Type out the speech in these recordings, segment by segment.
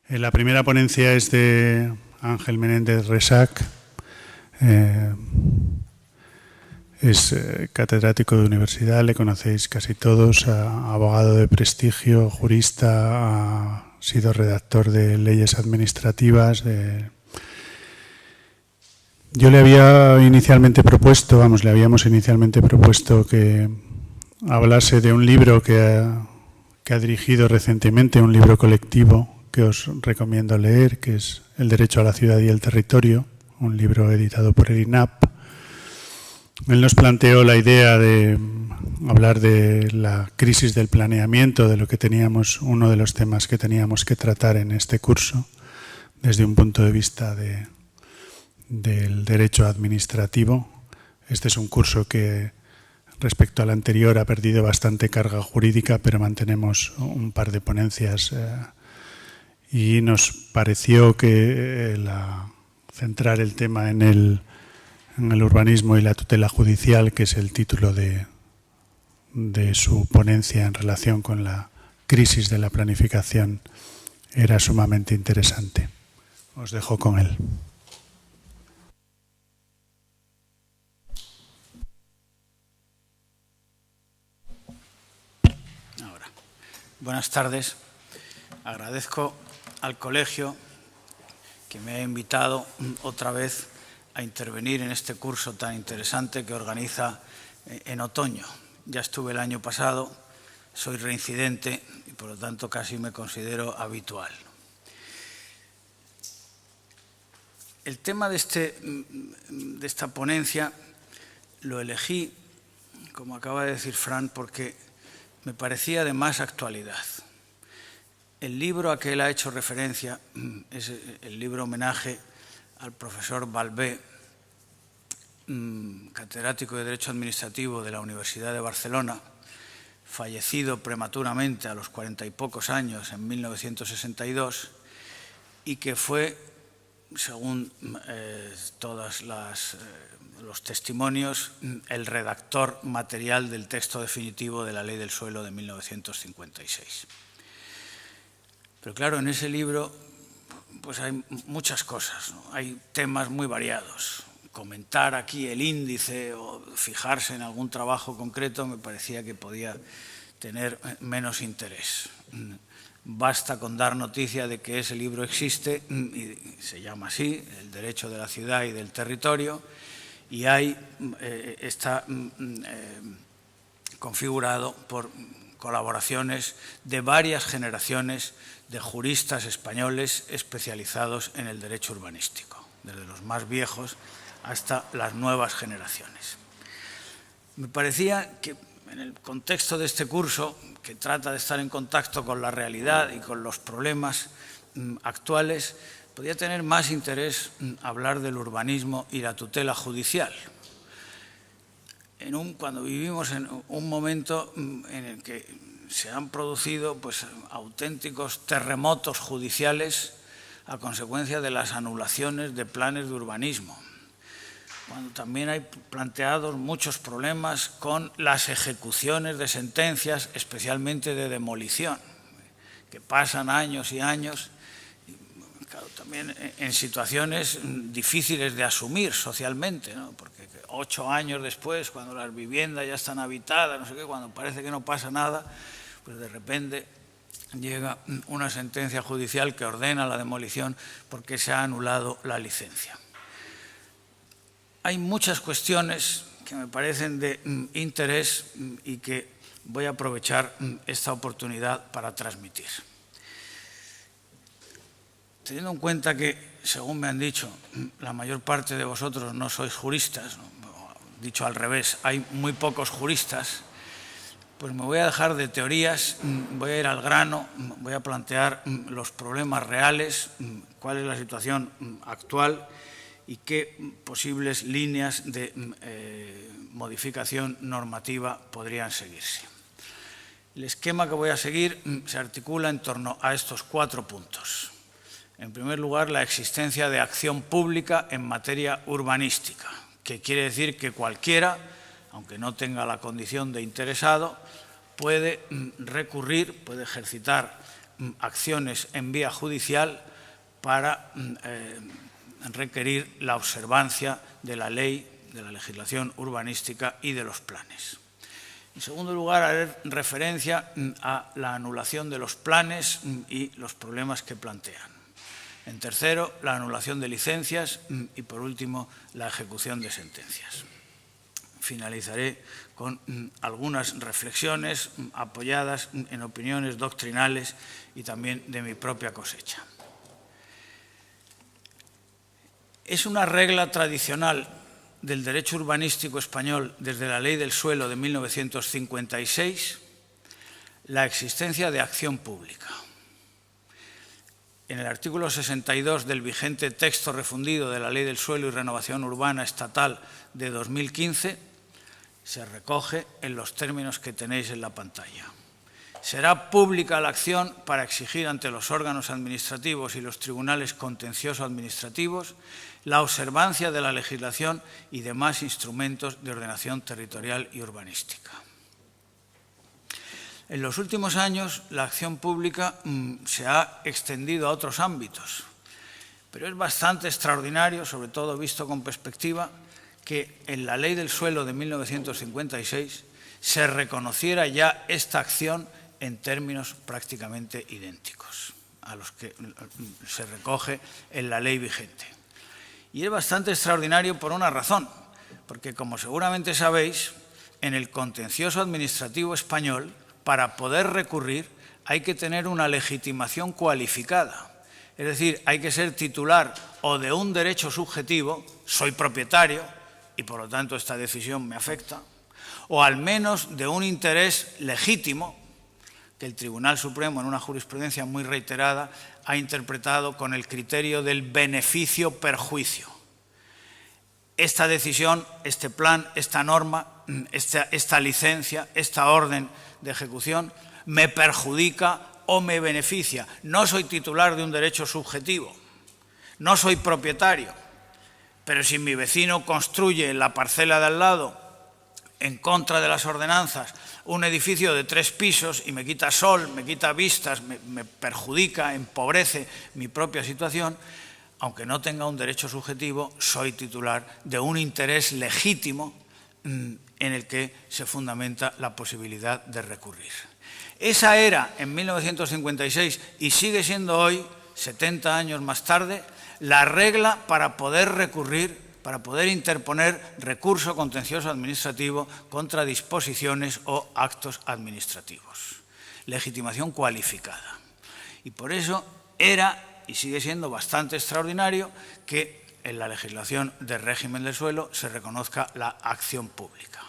La primera ponencia es de Ángel Menéndez Resac. Es catedrático de universidad, le conocéis casi todos, abogado de prestigio, jurista, ha sido redactor de leyes administrativas. Yo le habíamos inicialmente propuesto que hablase de un libro que ha dirigido recientemente, un libro colectivo que os recomiendo leer, que es El derecho a la ciudad y el territorio, un libro editado por el INAP. Él nos planteó la idea de hablar de la crisis del planeamiento, de lo que teníamos, uno de los temas que teníamos que tratar en este curso, desde un punto de vista del derecho administrativo. Este es un curso que, respecto al anterior, ha perdido bastante carga jurídica, pero mantenemos un par de ponencias y nos pareció que centrar el tema en el urbanismo y la tutela judicial, que es el título de su ponencia en relación con la crisis de la planificación, era sumamente interesante. Os dejo con él. Buenas tardes. Agradezco al colegio que me ha invitado otra vez a intervenir en este curso tan interesante que organiza en otoño. Ya estuve el año pasado, soy reincidente y por lo tanto casi me considero habitual. El tema de esta ponencia lo elegí, como acaba de decir Fran, porque me parecía de más actualidad. El libro a que él ha hecho referencia es el libro homenaje al profesor Balbé, catedrático de Derecho Administrativo de la Universidad de Barcelona, fallecido prematuramente a los 40 y pocos años en 1962, y que fue, según todos los testimonios, el redactor material del texto definitivo de la Ley del Suelo de 1956. Pero claro, en ese libro pues hay muchas cosas, ¿no? Hay temas muy variados. Comentar aquí el índice o fijarse en algún trabajo concreto me parecía que podía tener menos interés. Basta con dar noticia de que ese libro existe, y se llama así, El derecho de la ciudad y del territorio, y está configurado por colaboraciones de varias generaciones de juristas españoles especializados en el derecho urbanístico, desde los más viejos hasta las nuevas generaciones. Me parecía que en el contexto de este curso, que trata de estar en contacto con la realidad y con los problemas actuales, podía tener más interés hablar del urbanismo y la tutela judicial. Cuando vivimos en un momento en el que se han producido pues, auténticos terremotos judiciales a consecuencia de las anulaciones de planes de urbanismo, cuando también hay planteados muchos problemas con las ejecuciones de sentencias, especialmente de demolición, que pasan años y años, claro, también en situaciones difíciles de asumir socialmente, ¿no? Porque 8 años después, cuando las viviendas ya están habitadas, no sé qué, cuando parece que no pasa nada, pues de repente llega una sentencia judicial que ordena la demolición porque se ha anulado la licencia. Hay muchas cuestiones que me parecen de interés y que voy a aprovechar esta oportunidad para transmitir. Teniendo en cuenta que, según me han dicho, la mayor parte de vosotros no sois juristas, ¿no? Dicho al revés, hay muy pocos juristas, pues me voy a dejar de teorías, voy a ir al grano, voy a plantear los problemas reales, cuál es la situación actual y qué posibles líneas de modificación normativa podrían seguirse. El esquema que voy a seguir se articula en torno a estos 4 puntos. En primer lugar, la existencia de acción pública en materia urbanística, que quiere decir que cualquiera, aunque no tenga la condición de interesado, puede recurrir, puede ejercitar acciones en vía judicial para requerir la observancia de la ley, de la legislación urbanística y de los planes. En segundo lugar, haré referencia a la anulación de los planes y los problemas que plantean. En tercero, la anulación de licencias y, por último, la ejecución de sentencias. Finalizaré con algunas reflexiones apoyadas en opiniones doctrinales y también de mi propia cosecha. Es una regla tradicional del derecho urbanístico español desde la Ley del Suelo de 1956 la existencia de acción pública. En el artículo 62 del vigente texto refundido de la Ley del Suelo y Renovación Urbana Estatal de 2015 se recoge en los términos que tenéis en la pantalla. Será pública la acción para exigir ante los órganos administrativos y los tribunales contencioso-administrativos la observancia de la legislación y demás instrumentos de ordenación territorial y urbanística. En los últimos años, la acción pública se ha extendido a otros ámbitos, pero es bastante extraordinario, sobre todo visto con perspectiva, que en la Ley del Suelo de 1956 se reconociera ya esta acción en términos prácticamente idénticos a los que se recoge en la ley vigente. Y es bastante extraordinario por una razón, porque como seguramente sabéis, en el contencioso administrativo español, para poder recurrir hay que tener una legitimación cualificada. Es decir, hay que ser titular o de un derecho subjetivo, soy propietario y por lo tanto esta decisión me afecta, o al menos de un interés legítimo, que el Tribunal Supremo, en una jurisprudencia muy reiterada, ha interpretado con el criterio del beneficio-perjuicio. Esta decisión, este plan, esta norma, esta licencia, esta orden de ejecución, me perjudica o me beneficia. No soy titular de un derecho subjetivo, no soy propietario, pero si mi vecino construye en la parcela de al lado, en contra de las ordenanzas, un edificio de 3 pisos y me quita sol, me quita vistas, me perjudica, empobrece mi propia situación, aunque no tenga un derecho subjetivo, soy titular de un interés legítimo en el que se fundamenta la posibilidad de recurrir. Esa era, en 1956, y sigue siendo hoy, 70 años más tarde, la regla para poder recurrir, para poder interponer recurso contencioso administrativo contra disposiciones o actos administrativos. Legitimación cualificada. Y por eso era y sigue siendo bastante extraordinario que en la legislación del régimen del suelo se reconozca la acción pública.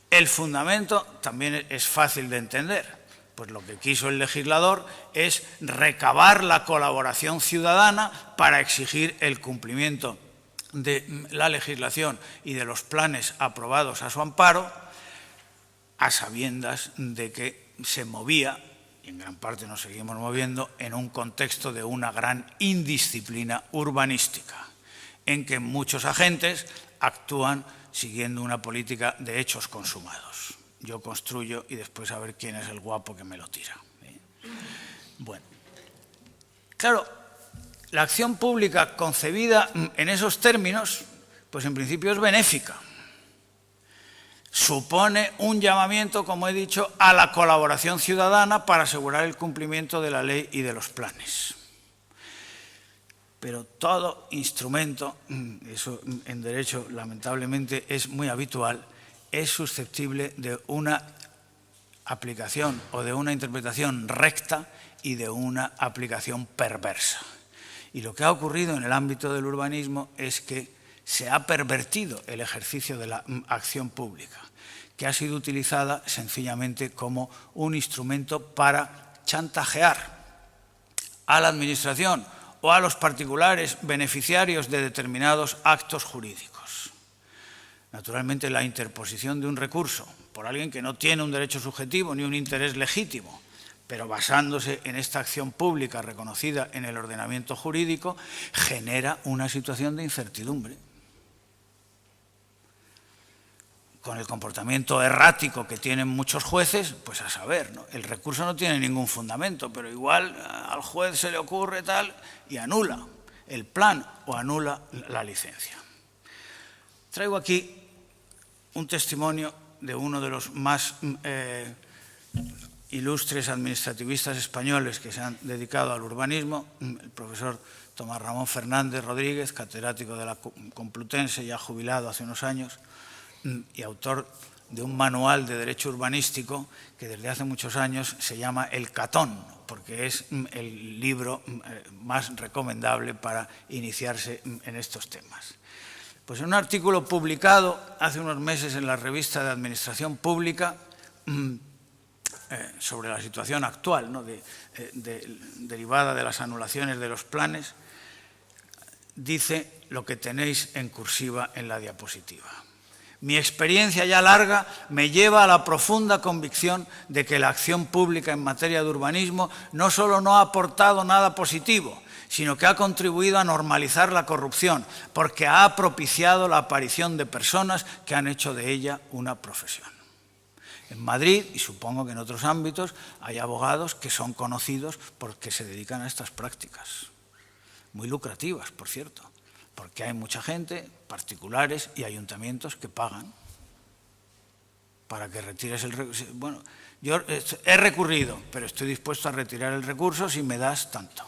El fundamento también es fácil de entender, pues lo que quiso el legislador es recabar la colaboración ciudadana para exigir el cumplimiento de la legislación y de los planes aprobados a su amparo, a sabiendas de que se movía, y en gran parte nos seguimos moviendo, en un contexto de una gran indisciplina urbanística, en que muchos agentes actúan siguiendo una política de hechos consumados. Yo construyo y después a ver quién es el guapo que me lo tira. Bueno, claro, la acción pública concebida en esos términos, pues en principio es benéfica. Supone un llamamiento, como he dicho, a la colaboración ciudadana para asegurar el cumplimiento de la ley y de los planes. Pero todo instrumento, eso en derecho lamentablemente es muy habitual, es susceptible de una aplicación o de una interpretación recta y de una aplicación perversa. Y lo que ha ocurrido en el ámbito del urbanismo es que se ha pervertido el ejercicio de la acción pública, que ha sido utilizada sencillamente como un instrumento para chantajear a la administración o a los particulares beneficiarios de determinados actos jurídicos. Naturalmente, la interposición de un recurso por alguien que no tiene un derecho subjetivo ni un interés legítimo, pero basándose en esta acción pública reconocida en el ordenamiento jurídico, genera una situación de incertidumbre. con el comportamiento errático que tienen muchos jueces, pues a saber, ¿no? El recurso no tiene ningún fundamento, pero igual al juez se le ocurre tal y anula el plan o anula la licencia. Traigo aquí un testimonio de uno de los más ilustres administrativistas españoles que se han dedicado al urbanismo, el profesor Tomás Ramón Fernández Rodríguez, catedrático de la Complutense, ya jubilado hace unos años, y autor de un manual de derecho urbanístico que desde hace muchos años se llama El Catón, porque es el libro más recomendable para iniciarse en estos temas. Pues en un artículo publicado hace unos meses en la revista de Administración Pública sobre la situación actual, ¿no? derivada de las anulaciones de los planes, dice lo que tenéis en cursiva en la diapositiva. Mi experiencia ya larga me lleva a la profunda convicción de que la acción pública en materia de urbanismo no solo no ha aportado nada positivo, sino que ha contribuido a normalizar la corrupción, porque ha propiciado la aparición de personas que han hecho de ella una profesión. En Madrid, y supongo que en otros ámbitos, hay abogados que son conocidos porque se dedican a estas prácticas, muy lucrativas, por cierto, porque hay mucha gente, particulares y ayuntamientos que pagan para que retires el recurso. Bueno, yo he recurrido, pero estoy dispuesto a retirar el recurso si me das tanto.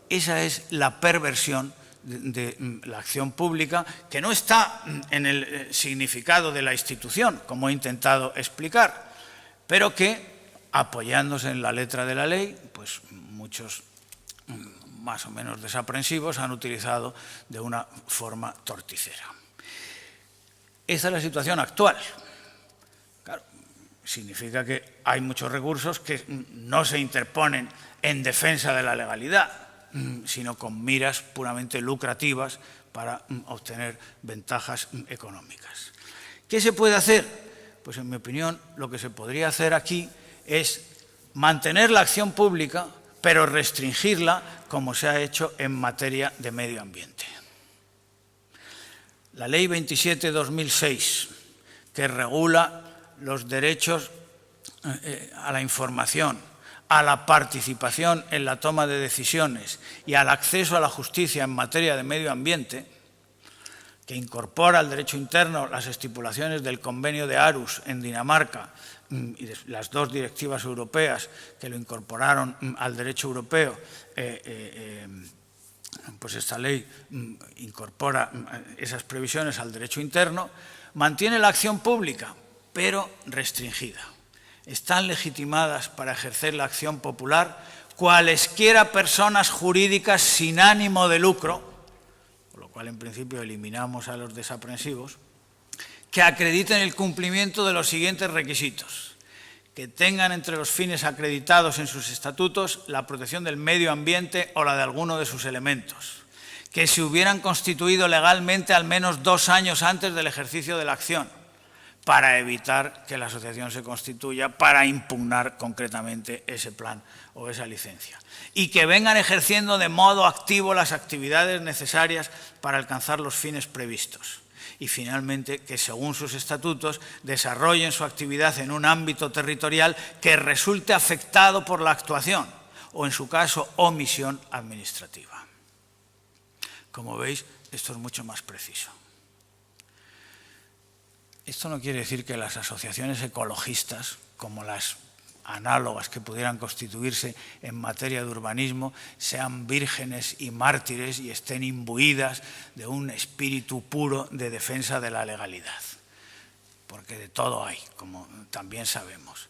Esa es la perversión de la acción pública, que no está en el significado de la institución, como he intentado explicar, pero que, apoyándose en la letra de la ley, pues muchos más o menos desaprensivos han utilizado de una forma torticera. Esta es la situación actual. Claro, significa que hay muchos recursos que no se interponen en defensa de la legalidad, sino con miras puramente lucrativas para obtener ventajas económicas. ¿Qué se puede hacer? Pues en mi opinión lo que se podría hacer aquí es mantener la acción pública, pero restringirla como se ha hecho en materia de medio ambiente. La Ley 27/2006, que regula los derechos a la información, a la participación en la toma de decisiones y al acceso a la justicia en materia de medio ambiente, que incorpora al derecho interno las estipulaciones del Convenio de Aarhus en Dinamarca y las dos directivas europeas que lo incorporaron al derecho europeo, pues esta ley incorpora esas previsiones al derecho interno, mantiene la acción pública, pero restringida. Están legitimadas para ejercer la acción popular cualesquiera personas jurídicas sin ánimo de lucro, con lo cual en principio eliminamos a los desaprensivos, que acrediten el cumplimiento de los siguientes requisitos: que tengan entre los fines acreditados en sus estatutos la protección del medio ambiente o la de alguno de sus elementos, que se hubieran constituido legalmente al menos 2 años antes del ejercicio de la acción, para evitar que la asociación se constituya para impugnar concretamente ese plan o esa licencia, y que vengan ejerciendo de modo activo las actividades necesarias para alcanzar los fines previstos. Y finalmente, que según sus estatutos desarrollen su actividad en un ámbito territorial que resulte afectado por la actuación o, en su caso, omisión administrativa. Como veis, esto es mucho más preciso. Esto no quiere decir que las asociaciones ecologistas, como las análogas que pudieran constituirse en materia de urbanismo, sean vírgenes y mártires y estén imbuidas de un espíritu puro de defensa de la legalidad, porque de todo hay, como también sabemos.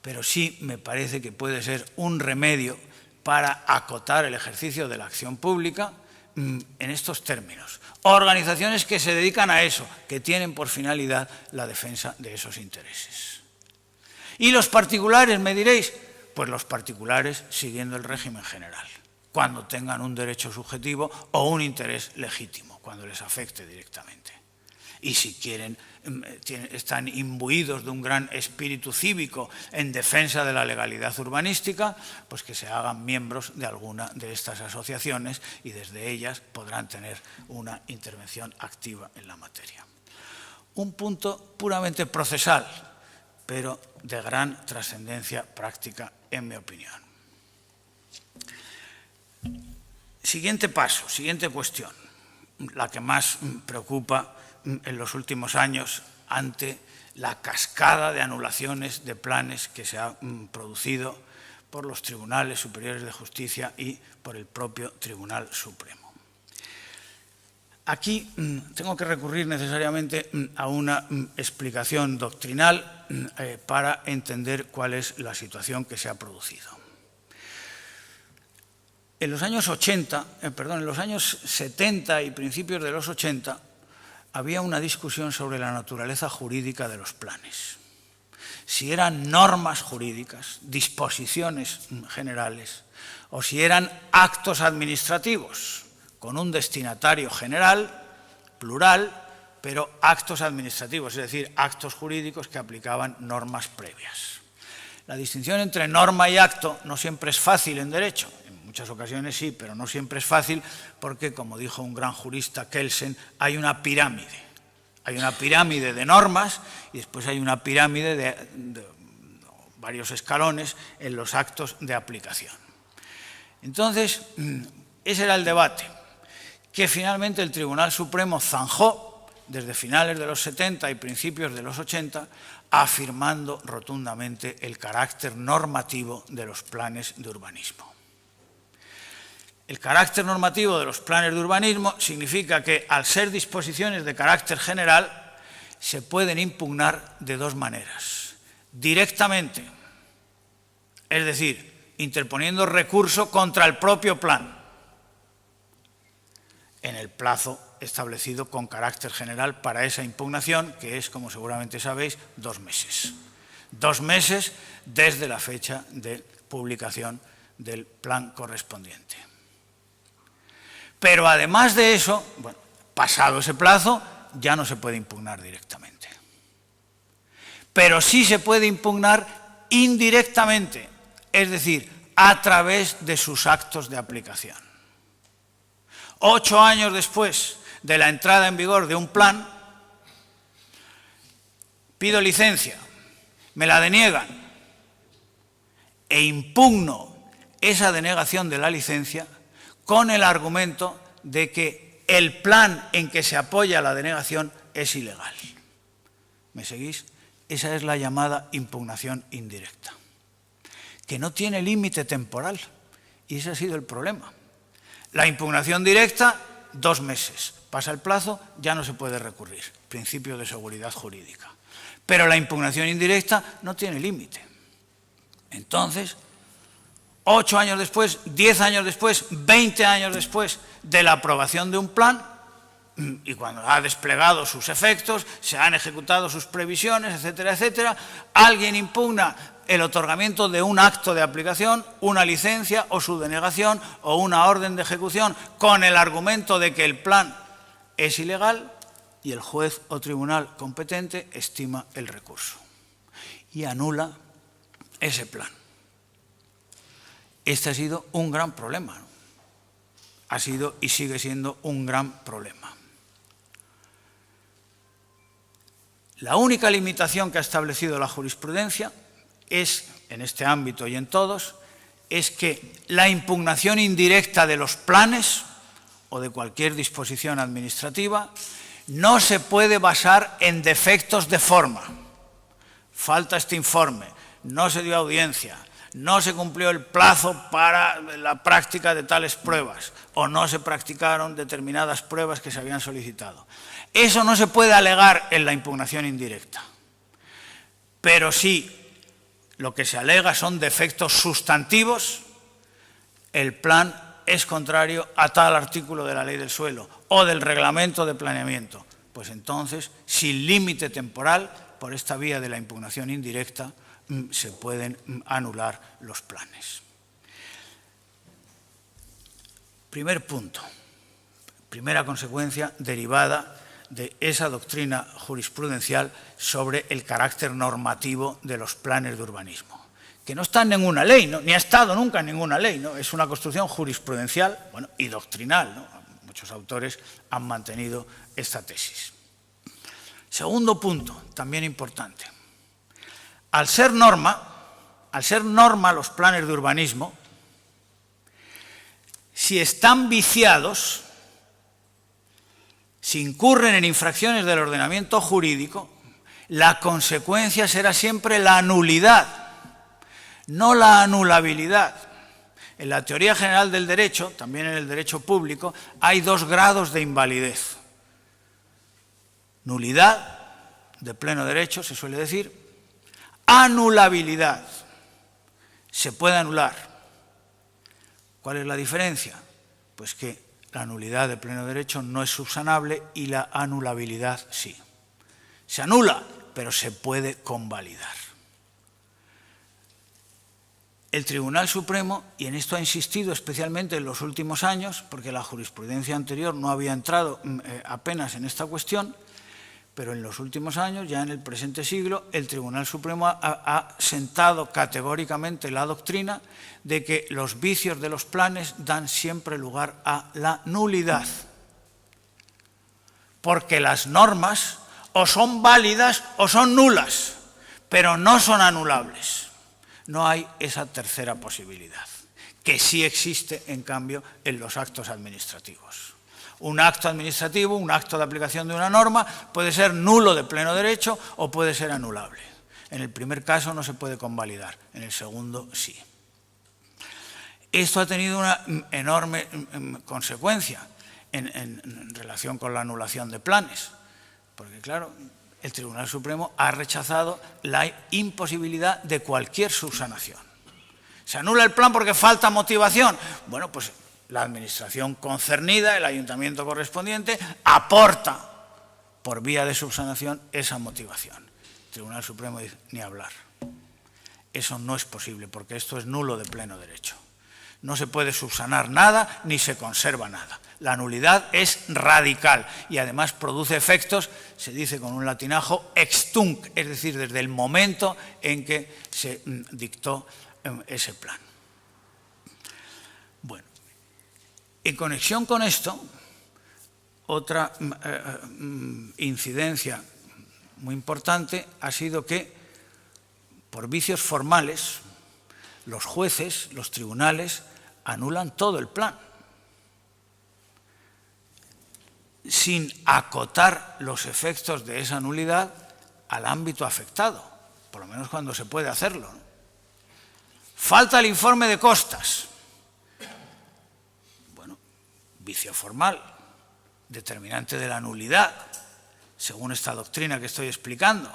Pero sí me parece que puede ser un remedio para acotar el ejercicio de la acción pública en estos términos. Organizaciones que se dedican a eso, que tienen por finalidad la defensa de esos intereses. ¿Y los particulares, me diréis? Pues los particulares siguiendo el régimen general, cuando tengan un derecho subjetivo o un interés legítimo, cuando les afecte directamente. Y si quieren, están imbuidos de un gran espíritu cívico en defensa de la legalidad urbanística, pues que se hagan miembros de alguna de estas asociaciones y desde ellas podrán tener una intervención activa en la materia. un punto puramente procesal, pero de gran trascendencia práctica, en mi opinión. Siguiente paso, siguiente cuestión, la que más preocupa en los últimos años ante la cascada de anulaciones de planes que se ha producido por los tribunales superiores de justicia y por el propio Tribunal Supremo. Aquí tengo que recurrir necesariamente a una explicación doctrinal para entender cuál es la situación que se ha producido. En los años 70 y principios de los 80 había una discusión sobre la naturaleza jurídica de los planes. Si eran normas jurídicas, disposiciones generales, o si eran actos administrativos, con un destinatario general, plural, pero actos administrativos, es decir, actos jurídicos que aplicaban normas previas. La distinción entre norma y acto no siempre es fácil en derecho. En muchas ocasiones sí, pero no siempre es fácil porque, como dijo un gran jurista, Kelsen, hay una pirámide. Hay una pirámide de normas y después hay una pirámide de varios escalones en los actos de aplicación. Entonces, ese era el debate que finalmente el Tribunal Supremo zanjó desde finales de los 70 y principios de los 80, afirmando rotundamente el carácter normativo de los planes de urbanismo. El carácter normativo de los planes de urbanismo significa que, al ser disposiciones de carácter general, se pueden impugnar de dos maneras. Directamente, es decir, interponiendo recurso contra el propio plan, en el plazo establecido con carácter general para esa impugnación, que es, como seguramente sabéis, 2 meses. 2 meses desde la fecha de publicación del plan correspondiente. Pero además de eso, bueno, pasado ese plazo, ya no se puede impugnar directamente. Pero sí se puede impugnar indirectamente, es decir, a través de sus actos de aplicación. 8 años después de la entrada en vigor de un plan, pido licencia, me la deniegan e impugno esa denegación de la licencia con el argumento de que el plan en que se apoya la denegación es ilegal. ¿Me seguís? Esa es la llamada impugnación indirecta, que no tiene límite temporal, y ese ha sido el problema. La impugnación directa, 2 meses. Pasa el plazo, ya no se puede recurrir. Principio de seguridad jurídica. Pero la impugnación indirecta no tiene límite. Entonces, 8 años después, 10 años después, 20 años después de la aprobación de un plan, y cuando ha desplegado sus efectos, se han ejecutado sus previsiones, etcétera, etcétera, alguien impugna el otorgamiento de un acto de aplicación, una licencia o su denegación o una orden de ejecución con el argumento de que el plan es ilegal y el juez o tribunal competente estima el recurso y anula ese plan. Este ha sido un gran problema, ¿no? Ha sido y sigue siendo un gran problema. La única limitación que ha establecido la jurisprudencia es, en este ámbito y en todos, es que la impugnación indirecta de los planes o de cualquier disposición administrativa no se puede basar en defectos de forma. Falta este informe, no se dio audiencia, no se cumplió el plazo para la práctica de tales pruebas o no se practicaron determinadas pruebas que se habían solicitado. Eso no se puede alegar en la impugnación indirecta, pero sí lo que se alega son defectos sustantivos, el plan es contrario a tal artículo de la ley del suelo o del reglamento de planeamiento. Pues entonces, sin límite temporal, por esta vía de la impugnación indirecta, se pueden anular los planes. Primer punto, primera consecuencia derivada de esa doctrina jurisprudencial sobre el carácter normativo de los planes de urbanismo, que no está en ninguna ley, ¿no? Ni ha estado nunca en ninguna ley, ¿no? Es una construcción jurisprudencial, bueno, y doctrinal, ¿no? Muchos autores han mantenido esta tesis. Segundo punto, también importante. Al ser norma los planes de urbanismo, si están viciados, si incurren en infracciones del ordenamiento jurídico, la consecuencia será siempre la nulidad, no la anulabilidad. En la teoría general del derecho, también en el derecho público, hay 2 grados de invalidez. Nulidad, de pleno derecho, se suele decir. Anulabilidad, se puede anular. ¿Cuál es la diferencia? Pues que la nulidad de pleno derecho no es subsanable y la anulabilidad sí. Se anula, pero se puede convalidar. El Tribunal Supremo, y en esto ha insistido especialmente en los últimos años, porque la jurisprudencia anterior no había entrado apenas en esta cuestión, pero en los últimos años, ya en el presente siglo, el Tribunal Supremo ha sentado categóricamente la doctrina de que los vicios de los planes dan siempre lugar a la nulidad. Porque las normas o son válidas o son nulas, pero no son anulables. No hay esa tercera posibilidad, que sí existe, en cambio, en los actos administrativos. Un acto administrativo, un acto de aplicación de una norma, puede ser nulo de pleno derecho o puede ser anulable. En el primer caso no se puede convalidar, en el segundo sí. Esto ha tenido una enorme consecuencia en relación con la anulación de planes, porque claro, el Tribunal Supremo ha rechazado la imposibilidad de cualquier subsanación. ¿Se anula el plan porque falta motivación? Bueno, pues la administración concernida, el ayuntamiento correspondiente, aporta por vía de subsanación esa motivación. El Tribunal Supremo dice, ni hablar. Eso no es posible porque esto es nulo de pleno derecho. No se puede subsanar nada ni se conserva nada. La nulidad es radical y además produce efectos, se dice con un latinajo, ex tunc, es decir, desde el momento en que se dictó ese plan. Bueno, en conexión con esto, otra incidencia muy importante ha sido que, por vicios formales, los jueces, los tribunales, anulan todo el plan, sin acotar los efectos de esa nulidad al ámbito afectado, por lo menos cuando se puede hacerlo. Falta el informe de costas. Bueno, vicio formal, determinante de la nulidad, según esta doctrina que estoy explicando,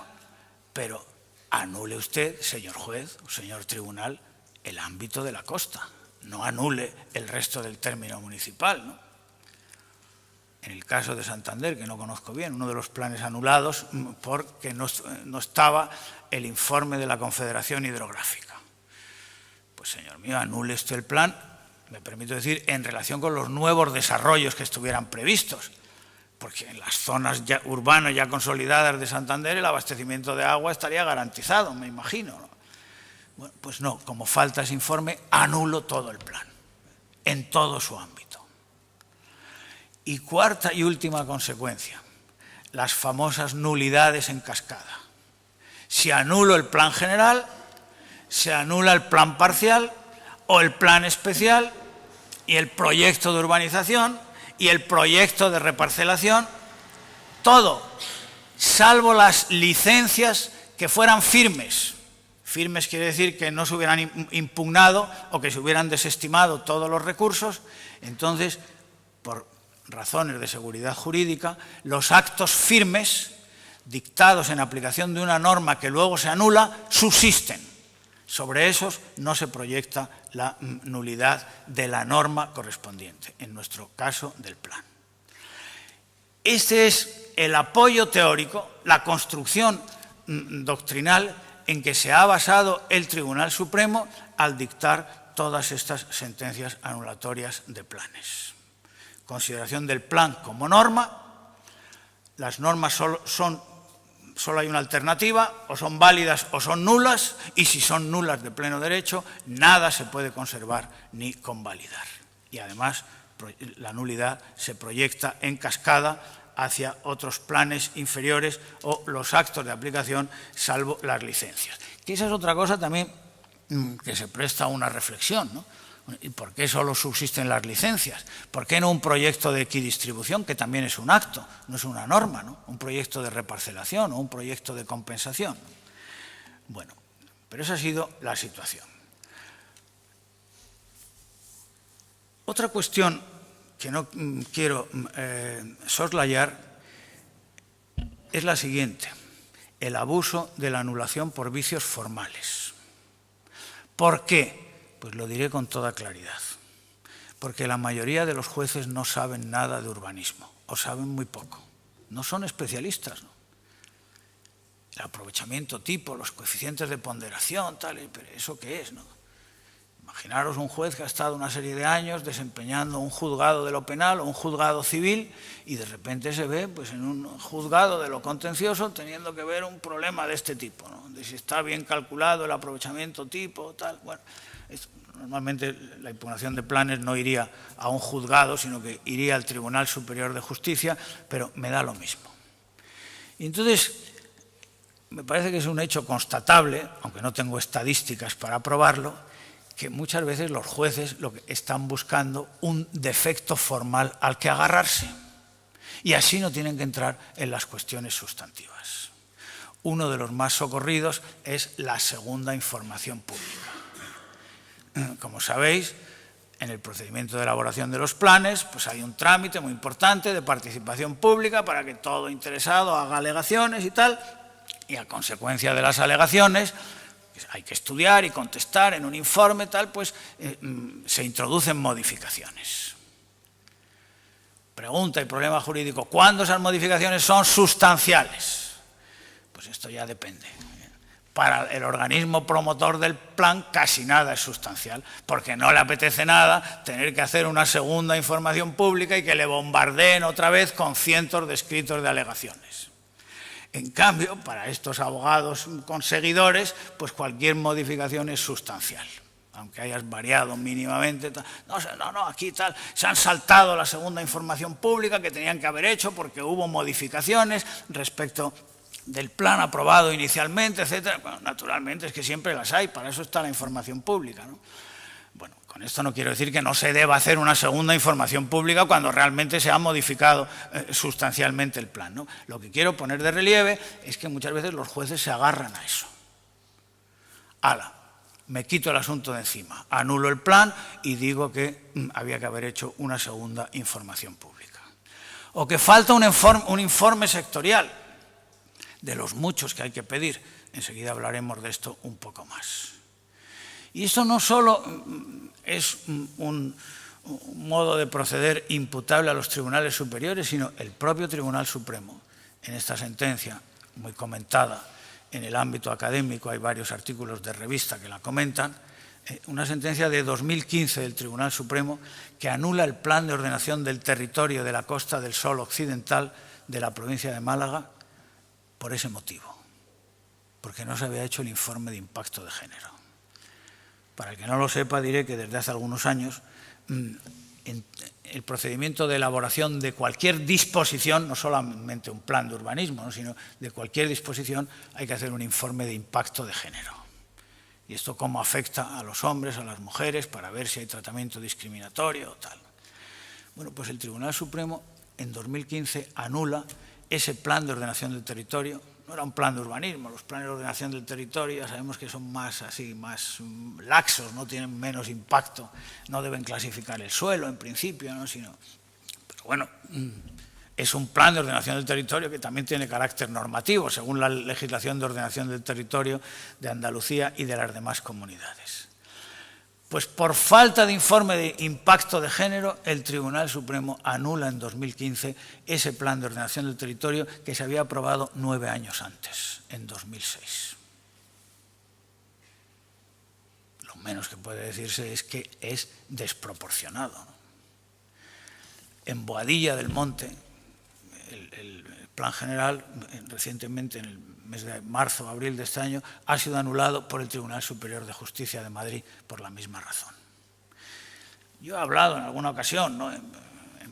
pero anule usted, señor juez o señor tribunal, el ámbito de la costa, no anule el resto del término municipal, ¿no? En el caso de Santander, que no conozco bien, uno de los planes anulados porque no estaba el informe de la Confederación Hidrográfica. Pues, señor mío, anule usted el plan, me permito decir, en relación con los nuevos desarrollos que estuvieran previstos, porque en las zonas ya urbanas ya consolidadas de Santander el abastecimiento de agua estaría garantizado, me imagino, ¿no? Bueno, pues no, como falta ese informe, anulo todo el plan, en todo su ámbito. Y cuarta y última consecuencia, las famosas nulidades en cascada. Si anulo el plan general, se anula el plan parcial o el plan especial y el proyecto de urbanización y el proyecto de reparcelación, todo, salvo las licencias que fueran firmes. Firmes quiere decir que no se hubieran impugnado o que se hubieran desestimado todos los recursos. Entonces, por razones de seguridad jurídica, los actos firmes dictados en aplicación de una norma que luego se anula, subsisten. Sobre esos no se proyecta la nulidad de la norma correspondiente, en nuestro caso del plan. Este es el apoyo teórico, la construcción doctrinal en que se ha basado el Tribunal Supremo al dictar todas estas sentencias anulatorias de planes. Consideración del plan como norma, las normas solo hay una alternativa, o son válidas o son nulas, y si son nulas de pleno derecho, nada se puede conservar ni convalidar. Y además, la nulidad se proyecta en cascada hacia otros planes inferiores o los actos de aplicación, salvo las licencias. Que esa es otra cosa también que se presta a una reflexión, ¿no? ¿Y por qué solo subsisten las licencias? ¿Por qué no un proyecto de equidistribución, que también es un acto, no es una norma, ¿no? Un proyecto de reparcelación o un proyecto de compensación. Bueno, pero esa ha sido la situación. Otra cuestión que no quiero soslayar es la siguiente: el abuso de la anulación por vicios formales. ¿Por qué? Pues lo diré con toda claridad. Porque la mayoría de los jueces no saben nada de urbanismo, o saben muy poco. No son especialistas, ¿no? El aprovechamiento tipo, los coeficientes de ponderación, tal, pero ¿eso qué es, no? Imaginaros un juez que ha estado una serie de años desempeñando un juzgado de lo penal o un juzgado civil y de repente se ve pues, en un juzgado de lo contencioso teniendo que ver un problema de este tipo, ¿no? De si está bien calculado el aprovechamiento tipo, tal. Bueno, normalmente la impugnación de planes no iría a un juzgado, sino que iría al Tribunal Superior de Justicia, pero me da lo mismo. Y entonces, me parece que es un hecho constatable, aunque no tengo estadísticas para probarlo, que muchas veces los jueces lo que están buscando un defecto formal al que agarrarse y así no tienen que entrar en las cuestiones sustantivas. Uno de los más socorridos es la segunda información pública. Como sabéis, en el procedimiento de elaboración de los planes pues hay un trámite muy importante de participación pública para que todo interesado haga alegaciones y tal, y a consecuencia de las alegaciones hay que estudiar y contestar en un informe, tal, pues se introducen modificaciones. Pregunta y problema jurídico: ¿cuándo esas modificaciones son sustanciales? Pues esto ya depende. Para el organismo promotor del plan casi nada es sustancial, porque no le apetece nada tener que hacer una segunda información pública y que le bombardeen otra vez con cientos de escritos de alegaciones. En cambio, para estos abogados conseguidores, pues cualquier modificación es sustancial, aunque hayas variado mínimamente. No, aquí tal, se han saltado la segunda información pública que tenían que haber hecho porque hubo modificaciones respecto del plan aprobado inicialmente, etcétera. Bueno, naturalmente es que siempre las hay, para eso está la información pública, ¿no? Bueno, con esto no quiero decir que no se deba hacer una segunda información pública cuando realmente se ha modificado sustancialmente el plan, ¿no? Lo que quiero poner de relieve es que muchas veces los jueces se agarran a eso. ¡Hala! Me quito el asunto de encima, anulo el plan y digo que había que haber hecho una segunda información pública. O que falta un informe sectorial, de los muchos que hay que pedir. Enseguida hablaremos de esto un poco más. Y esto no solo es un modo de proceder imputable a los tribunales superiores, sino el propio Tribunal Supremo. En esta sentencia, muy comentada en el ámbito académico, hay varios artículos de revista que la comentan, una sentencia de 2015 del Tribunal Supremo que anula el plan de ordenación del territorio de la Costa del Sol Occidental de la provincia de Málaga por ese motivo, porque no se había hecho el informe de impacto de género. Para el que no lo sepa, diré que desde hace algunos años el procedimiento de elaboración de cualquier disposición, no solamente un plan de urbanismo, ¿no?, sino de cualquier disposición, hay que hacer un informe de impacto de género. Y esto cómo afecta a los hombres, a las mujeres, para ver si hay tratamiento discriminatorio o tal. Bueno, pues el Tribunal Supremo en 2015 anula ese plan de ordenación del territorio. No era un plan de urbanismo, los planes de ordenación del territorio ya sabemos que son más laxos, no tienen menos impacto, no deben clasificar el suelo en principio, ¿no?, pero bueno, es un plan de ordenación del territorio que también tiene carácter normativo, según la legislación de ordenación del territorio de Andalucía y de las demás comunidades. Pues por falta de informe de impacto de género, el Tribunal Supremo anula en 2015 ese plan de ordenación del territorio que se había aprobado 9 años antes, en 2006. Lo menos que puede decirse es que es desproporcionado, ¿no? En Boadilla del Monte, el plan general, recientemente en el mes de marzo o abril de este año, ha sido anulado por el Tribunal Superior de Justicia de Madrid por la misma razón. Yo he hablado en alguna ocasión, ¿no?, en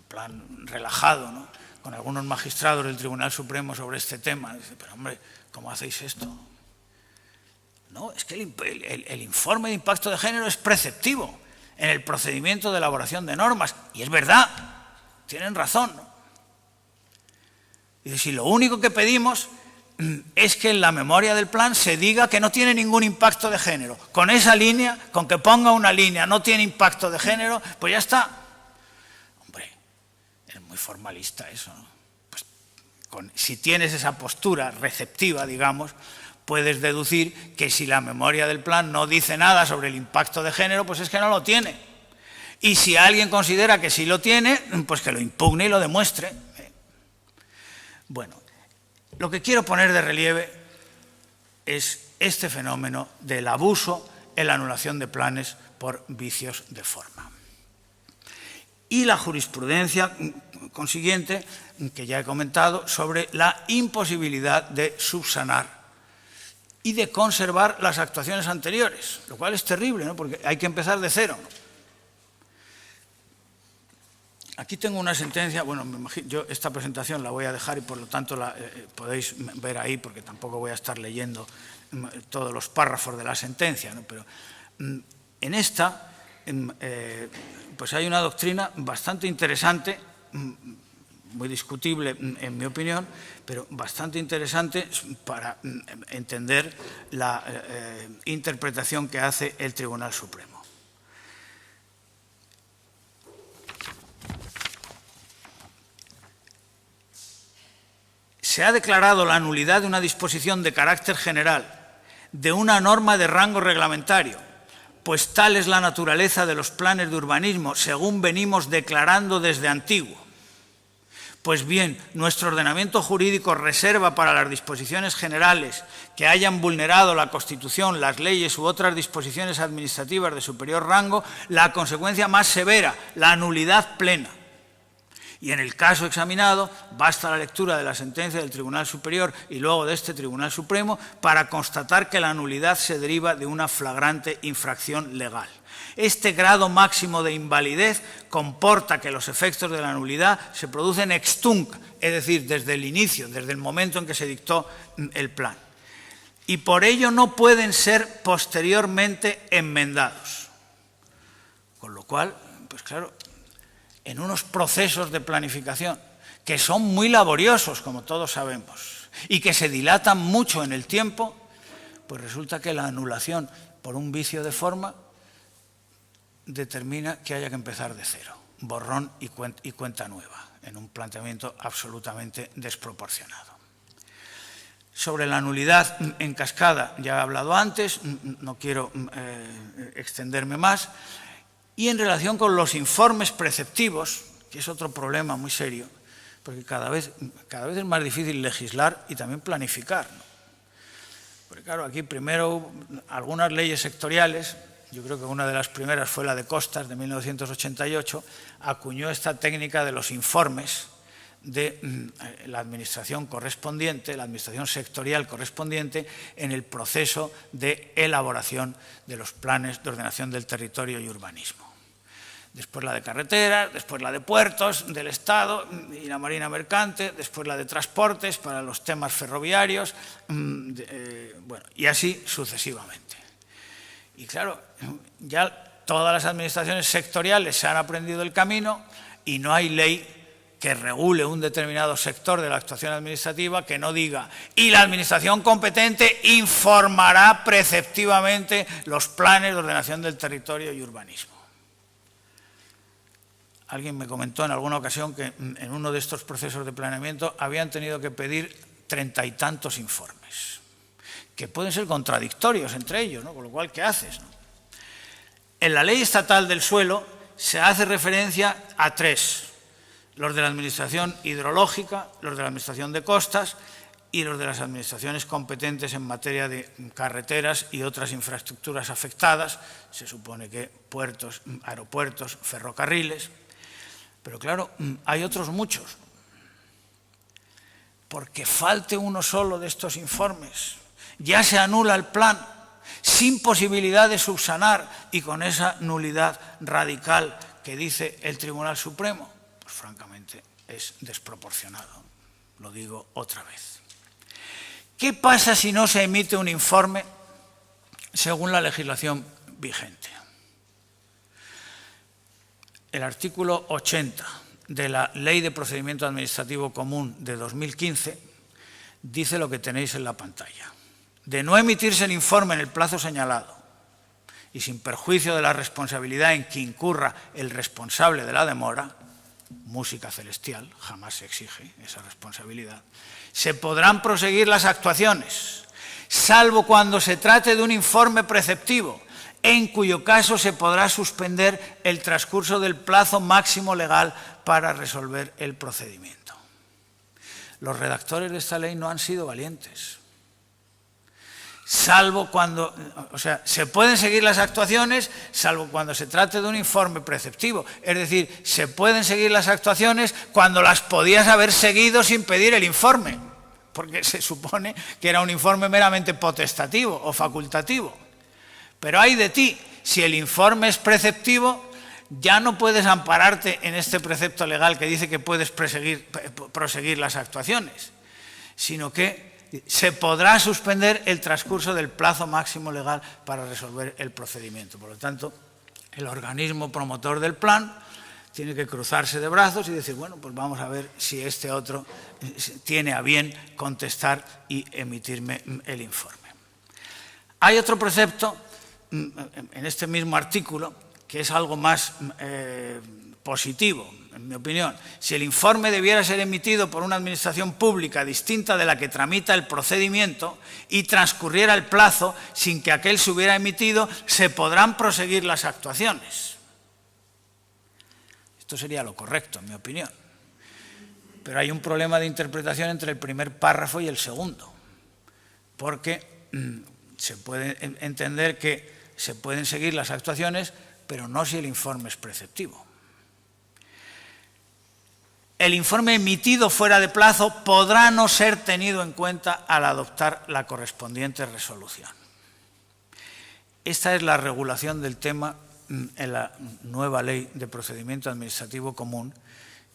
plan relajado, ¿no?, con algunos magistrados del Tribunal Supremo sobre este tema. Dice, pero hombre, ¿cómo hacéis esto? No, es que el informe de impacto de género es preceptivo en el procedimiento de elaboración de normas. Y es verdad, tienen razón, ¿no? Dice, si lo único que pedimos es que en la memoria del plan se diga que no tiene ningún impacto de género. Con esa línea, con que ponga una línea, no tiene impacto de género, pues ya está. Hombre, es muy formalista eso, ¿no? Pues si tienes esa postura receptiva, digamos, puedes deducir que si la memoria del plan no dice nada sobre el impacto de género, pues es que no lo tiene. Y si alguien considera que sí lo tiene, pues que lo impugne y lo demuestre. Bueno, lo que quiero poner de relieve es este fenómeno del abuso en la anulación de planes por vicios de forma. Y la jurisprudencia consiguiente, que ya he comentado, sobre la imposibilidad de subsanar y de conservar las actuaciones anteriores, lo cual es terrible, ¿no? Porque hay que empezar de cero, ¿no? Aquí tengo una sentencia, bueno, yo esta presentación la voy a dejar y por lo tanto la podéis ver ahí porque tampoco voy a estar leyendo todos los párrafos de la sentencia, ¿no? Pero en esta pues hay una doctrina bastante interesante, muy discutible en mi opinión, pero bastante interesante para entender la interpretación que hace el Tribunal Supremo. Se ha declarado la nulidad de una disposición de carácter general de una norma de rango reglamentario, pues tal es la naturaleza de los planes de urbanismo, según venimos declarando desde antiguo. Pues bien, nuestro ordenamiento jurídico reserva para las disposiciones generales que hayan vulnerado la Constitución, las leyes u otras disposiciones administrativas de superior rango la consecuencia más severa, la nulidad plena. Y en el caso examinado, basta la lectura de la sentencia del Tribunal Superior y luego de este Tribunal Supremo para constatar que la nulidad se deriva de una flagrante infracción legal. Este grado máximo de invalidez comporta que los efectos de la nulidad se producen ex tunc, es decir, desde el inicio, desde el momento en que se dictó el plan. Y por ello no pueden ser posteriormente enmendados. Con lo cual, pues claro, en unos procesos de planificación que son muy laboriosos, como todos sabemos, y que se dilatan mucho en el tiempo, pues resulta que la anulación por un vicio de forma determina que haya que empezar de cero, borrón y cuenta nueva, en un planteamiento absolutamente desproporcionado. Sobre la nulidad en cascada ya he hablado antes, no quiero extenderme más. Y en relación con los informes preceptivos, que es otro problema muy serio, porque cada vez es más difícil legislar y también planificar, ¿no? Porque claro, aquí primero algunas leyes sectoriales, yo creo que una de las primeras fue la de Costas de 1988, acuñó esta técnica de los informes de la administración correspondiente, la administración sectorial correspondiente en el proceso de elaboración de los planes de ordenación del territorio y urbanismo. Después la de carreteras, después la de puertos del Estado y la Marina Mercante, después la de transportes para los temas ferroviarios, bueno, y así sucesivamente. Y claro, ya todas las administraciones sectoriales se han aprendido el camino y no hay ley que regule un determinado sector de la actuación administrativa que no diga y la administración competente informará preceptivamente los planes de ordenación del territorio y urbanismo. Alguien me comentó en alguna ocasión que en uno de estos procesos de planeamiento habían tenido que pedir 30 y tantos informes, que pueden ser contradictorios entre ellos, ¿no? Con lo cual, ¿qué haces, no? En la Ley Estatal del Suelo se hace referencia a tres: los de la Administración Hidrológica, los de la Administración de Costas y los de las administraciones competentes en materia de carreteras y otras infraestructuras afectadas, se supone que puertos, aeropuertos, ferrocarriles. Pero claro, hay otros muchos. Porque falte uno solo de estos informes, ya se anula el plan, sin posibilidad de subsanar y con esa nulidad radical que dice el Tribunal Supremo. Pues francamente, es desproporcionado. Lo digo otra vez. ¿Qué pasa si no se emite un informe según la legislación vigente? El artículo 80 de la Ley de Procedimiento Administrativo Común de 2015 dice lo que tenéis en la pantalla. De no emitirse el informe en el plazo señalado y sin perjuicio de la responsabilidad en que incurra el responsable de la demora, música celestial, jamás se exige esa responsabilidad, se podrán proseguir las actuaciones, salvo cuando se trate de un informe preceptivo, en cuyo caso se podrá suspender el transcurso del plazo máximo legal para resolver el procedimiento. Los redactores de esta ley no han sido valientes. Salvo cuando, o sea, se pueden seguir las actuaciones salvo cuando se trate de un informe preceptivo. Es decir, se pueden seguir las actuaciones cuando las podías haber seguido sin pedir el informe, porque se supone que era un informe meramente potestativo o facultativo. Pero ay de ti, si el informe es preceptivo, ya no puedes ampararte en este precepto legal que dice que puedes proseguir las actuaciones, sino que se podrá suspender el transcurso del plazo máximo legal para resolver el procedimiento. Por lo tanto, el organismo promotor del plan tiene que cruzarse de brazos y decir, bueno, pues vamos a ver si este otro tiene a bien contestar y emitirme el informe. Hay otro precepto en este mismo artículo que es algo más positivo, en mi opinión. Si el informe debiera ser emitido por una administración pública distinta de la que tramita el procedimiento y transcurriera el plazo sin que aquel se hubiera emitido, se podrán proseguir las actuaciones. Esto sería lo correcto, en mi opinión. Pero hay un problema de interpretación entre el primer párrafo y el segundo, porque se puede entender que se pueden seguir las actuaciones, pero no si el informe es preceptivo. El informe emitido fuera de plazo podrá no ser tenido en cuenta al adoptar la correspondiente resolución. Esta es la regulación del tema en la nueva Ley de Procedimiento Administrativo Común,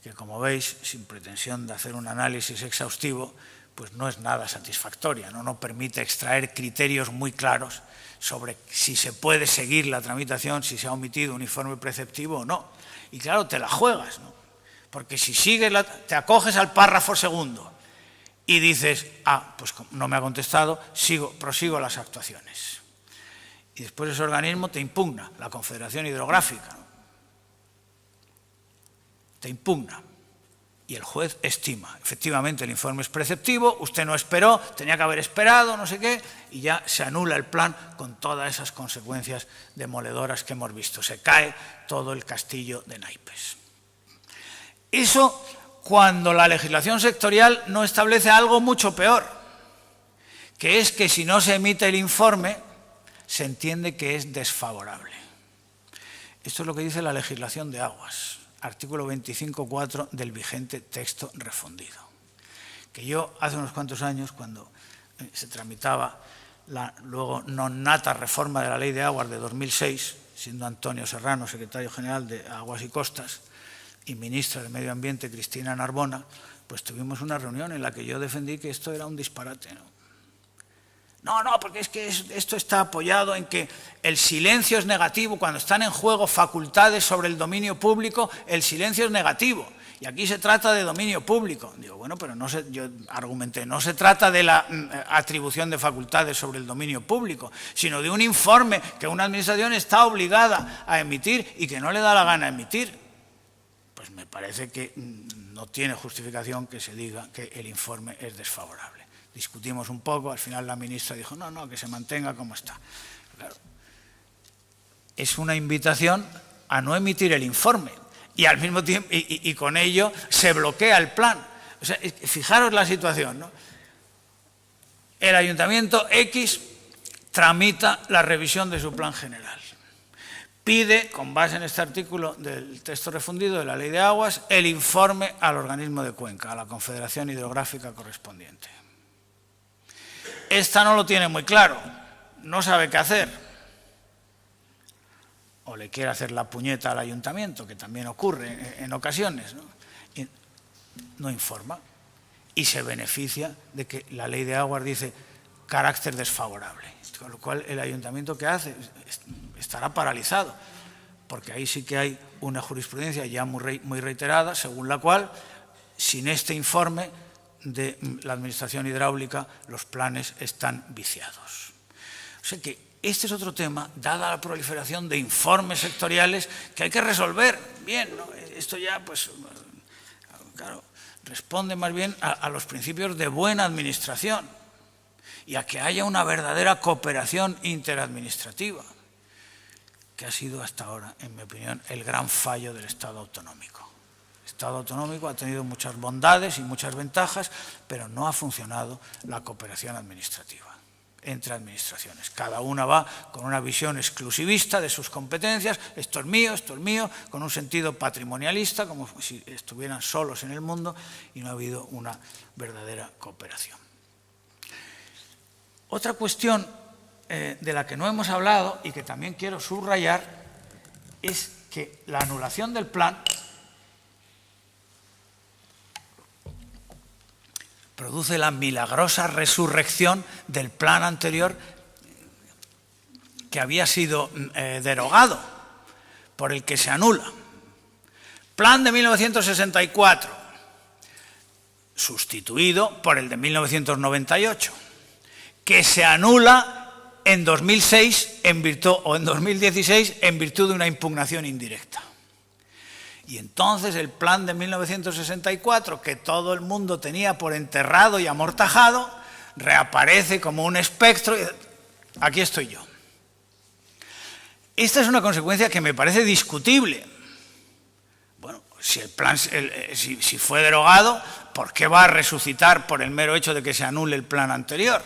que, como veis, sin pretensión de hacer un análisis exhaustivo, pues no es nada satisfactoria, no permite extraer criterios muy claros sobre si se puede seguir la tramitación, si se ha omitido un informe preceptivo o no. Y claro, te la juegas, ¿no? Porque si sigues te acoges al párrafo segundo y dices, pues no me ha contestado, prosigo las actuaciones. Y después ese organismo te impugna, la Confederación Hidrográfica, ¿no? Te impugna. Y el juez estima, efectivamente el informe es preceptivo, usted no esperó, tenía que haber esperado, no sé qué, y ya se anula el plan con todas esas consecuencias demoledoras que hemos visto. Se cae todo el castillo de naipes. Eso cuando la legislación sectorial no establece algo mucho peor, que es que si no se emite el informe, se entiende que es desfavorable. Esto es lo que dice la legislación de aguas. Artículo 25.4 del vigente texto refundido. Que yo hace unos cuantos años, cuando se tramitaba la luego non nata reforma de la Ley de Aguas de 2006, siendo Antonio Serrano secretario general de Aguas y Costas y ministra de Medio Ambiente Cristina Narbona, pues tuvimos una reunión en la que yo defendí que esto era un disparate, ¿no? No, porque es que esto está apoyado en que el silencio es negativo. Cuando están en juego facultades sobre el dominio público, el silencio es negativo. Y aquí se trata de dominio público. Digo, bueno, pero yo argumenté, no se trata de la atribución de facultades sobre el dominio público, sino de un informe que una administración está obligada a emitir y que no le da la gana emitir. Pues me parece que no tiene justificación que se diga que el informe es desfavorable. Discutimos un poco, al final la ministra dijo, no, que se mantenga como está. Claro, es una invitación a no emitir el informe y al mismo tiempo, y con ello se bloquea el plan. O sea, fijaros la situación, ¿no? El Ayuntamiento X tramita la revisión de su plan general. Pide, con base en este artículo del texto refundido de la Ley de Aguas, el informe al organismo de cuenca, a la Confederación Hidrográfica correspondiente. Esta no lo tiene muy claro, no sabe qué hacer. O le quiere hacer la puñeta al ayuntamiento, que también ocurre en ocasiones, ¿no? no informa y se beneficia de que la ley de aguas dice carácter desfavorable. Con lo cual, el ayuntamiento, ¿qué hace? Estará paralizado, porque ahí sí que hay una jurisprudencia ya muy reiterada, según la cual, sin este informe de la Administración Hidráulica, los planes están viciados. O sea que este es otro tema, dada la proliferación de informes sectoriales, que hay que resolver. Bien, ¿no? Esto ya, pues, claro, responde más bien a los principios de buena administración y a que haya una verdadera cooperación interadministrativa, que ha sido hasta ahora, en mi opinión, el gran fallo del Estado autonómico. El Estado autonómico ha tenido muchas bondades y muchas ventajas, pero no ha funcionado la cooperación administrativa entre administraciones. Cada una va con una visión exclusivista de sus competencias, esto es mío, con un sentido patrimonialista, como si estuvieran solos en el mundo, y no ha habido una verdadera cooperación. Otra cuestión de la que no hemos hablado y que también quiero subrayar es que la anulación del plan produce la milagrosa resurrección del plan anterior que había sido derogado, por el que se anula. Plan de 1964, sustituido por el de 1998, que se anula en 2006 o en 2016 en virtud de una impugnación indirecta. Y entonces el plan de 1964, que todo el mundo tenía por enterrado y amortajado, reaparece como un espectro y aquí estoy yo. Esta es una consecuencia que me parece discutible. Bueno, si el plan, si fue derogado, ¿por qué va a resucitar por el mero hecho de que se anule el plan anterior?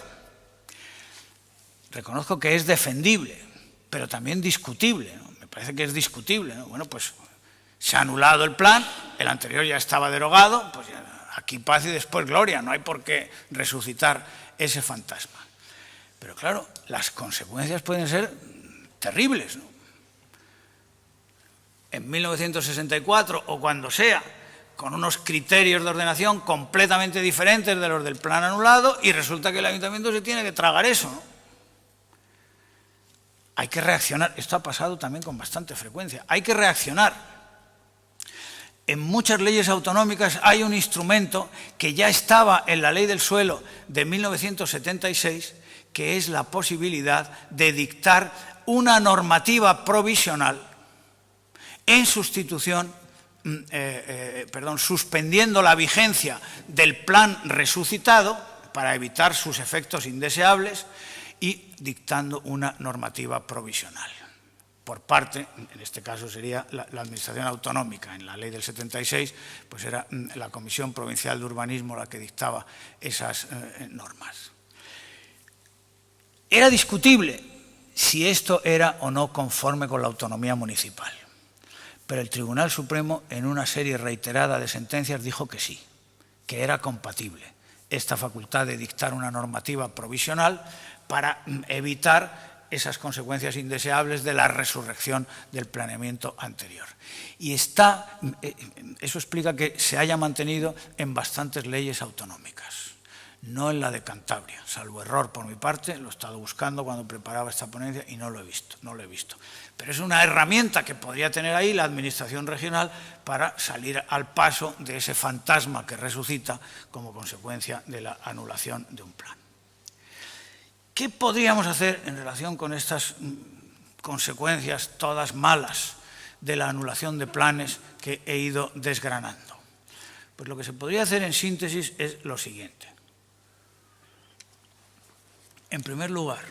Reconozco que es defendible, pero también discutible, ¿no? Me parece que es discutible, ¿no? Bueno, pues se ha anulado el plan, el anterior ya estaba derogado, pues aquí paz y después gloria, no hay por qué resucitar ese fantasma. Pero claro, las consecuencias pueden ser terribles, ¿no? En 1964 o cuando sea, con unos criterios de ordenación completamente diferentes de los del plan anulado, y resulta que el ayuntamiento se tiene que tragar eso, ¿no? Hay que reaccionar. Esto ha pasado también con bastante frecuencia. Hay que reaccionar. En muchas leyes autonómicas hay un instrumento que ya estaba en la Ley del Suelo de 1976, que es la posibilidad de dictar una normativa provisional en sustitución, suspendiendo la vigencia del plan resucitado para evitar sus efectos indeseables y dictando una normativa provisional. Por parte, en este caso sería la Administración Autonómica, en la Ley del 76, pues era la Comisión Provincial de Urbanismo la que dictaba esas normas. Era discutible si esto era o no conforme con la autonomía municipal, pero el Tribunal Supremo, en una serie reiterada de sentencias, dijo que sí, que era compatible esta facultad de dictar una normativa provisional para evitar esas consecuencias indeseables de la resurrección del planeamiento anterior. Y eso explica que se haya mantenido en bastantes leyes autonómicas, no en la de Cantabria, salvo error por mi parte, lo he estado buscando cuando preparaba esta ponencia y no lo he visto. Pero es una herramienta que podría tener ahí la Administración regional para salir al paso de ese fantasma que resucita como consecuencia de la anulación de un plan. ¿Qué podríamos hacer en relación con estas consecuencias todas malas de la anulación de planes que he ido desgranando? Pues lo que se podría hacer en síntesis es lo siguiente. En primer lugar,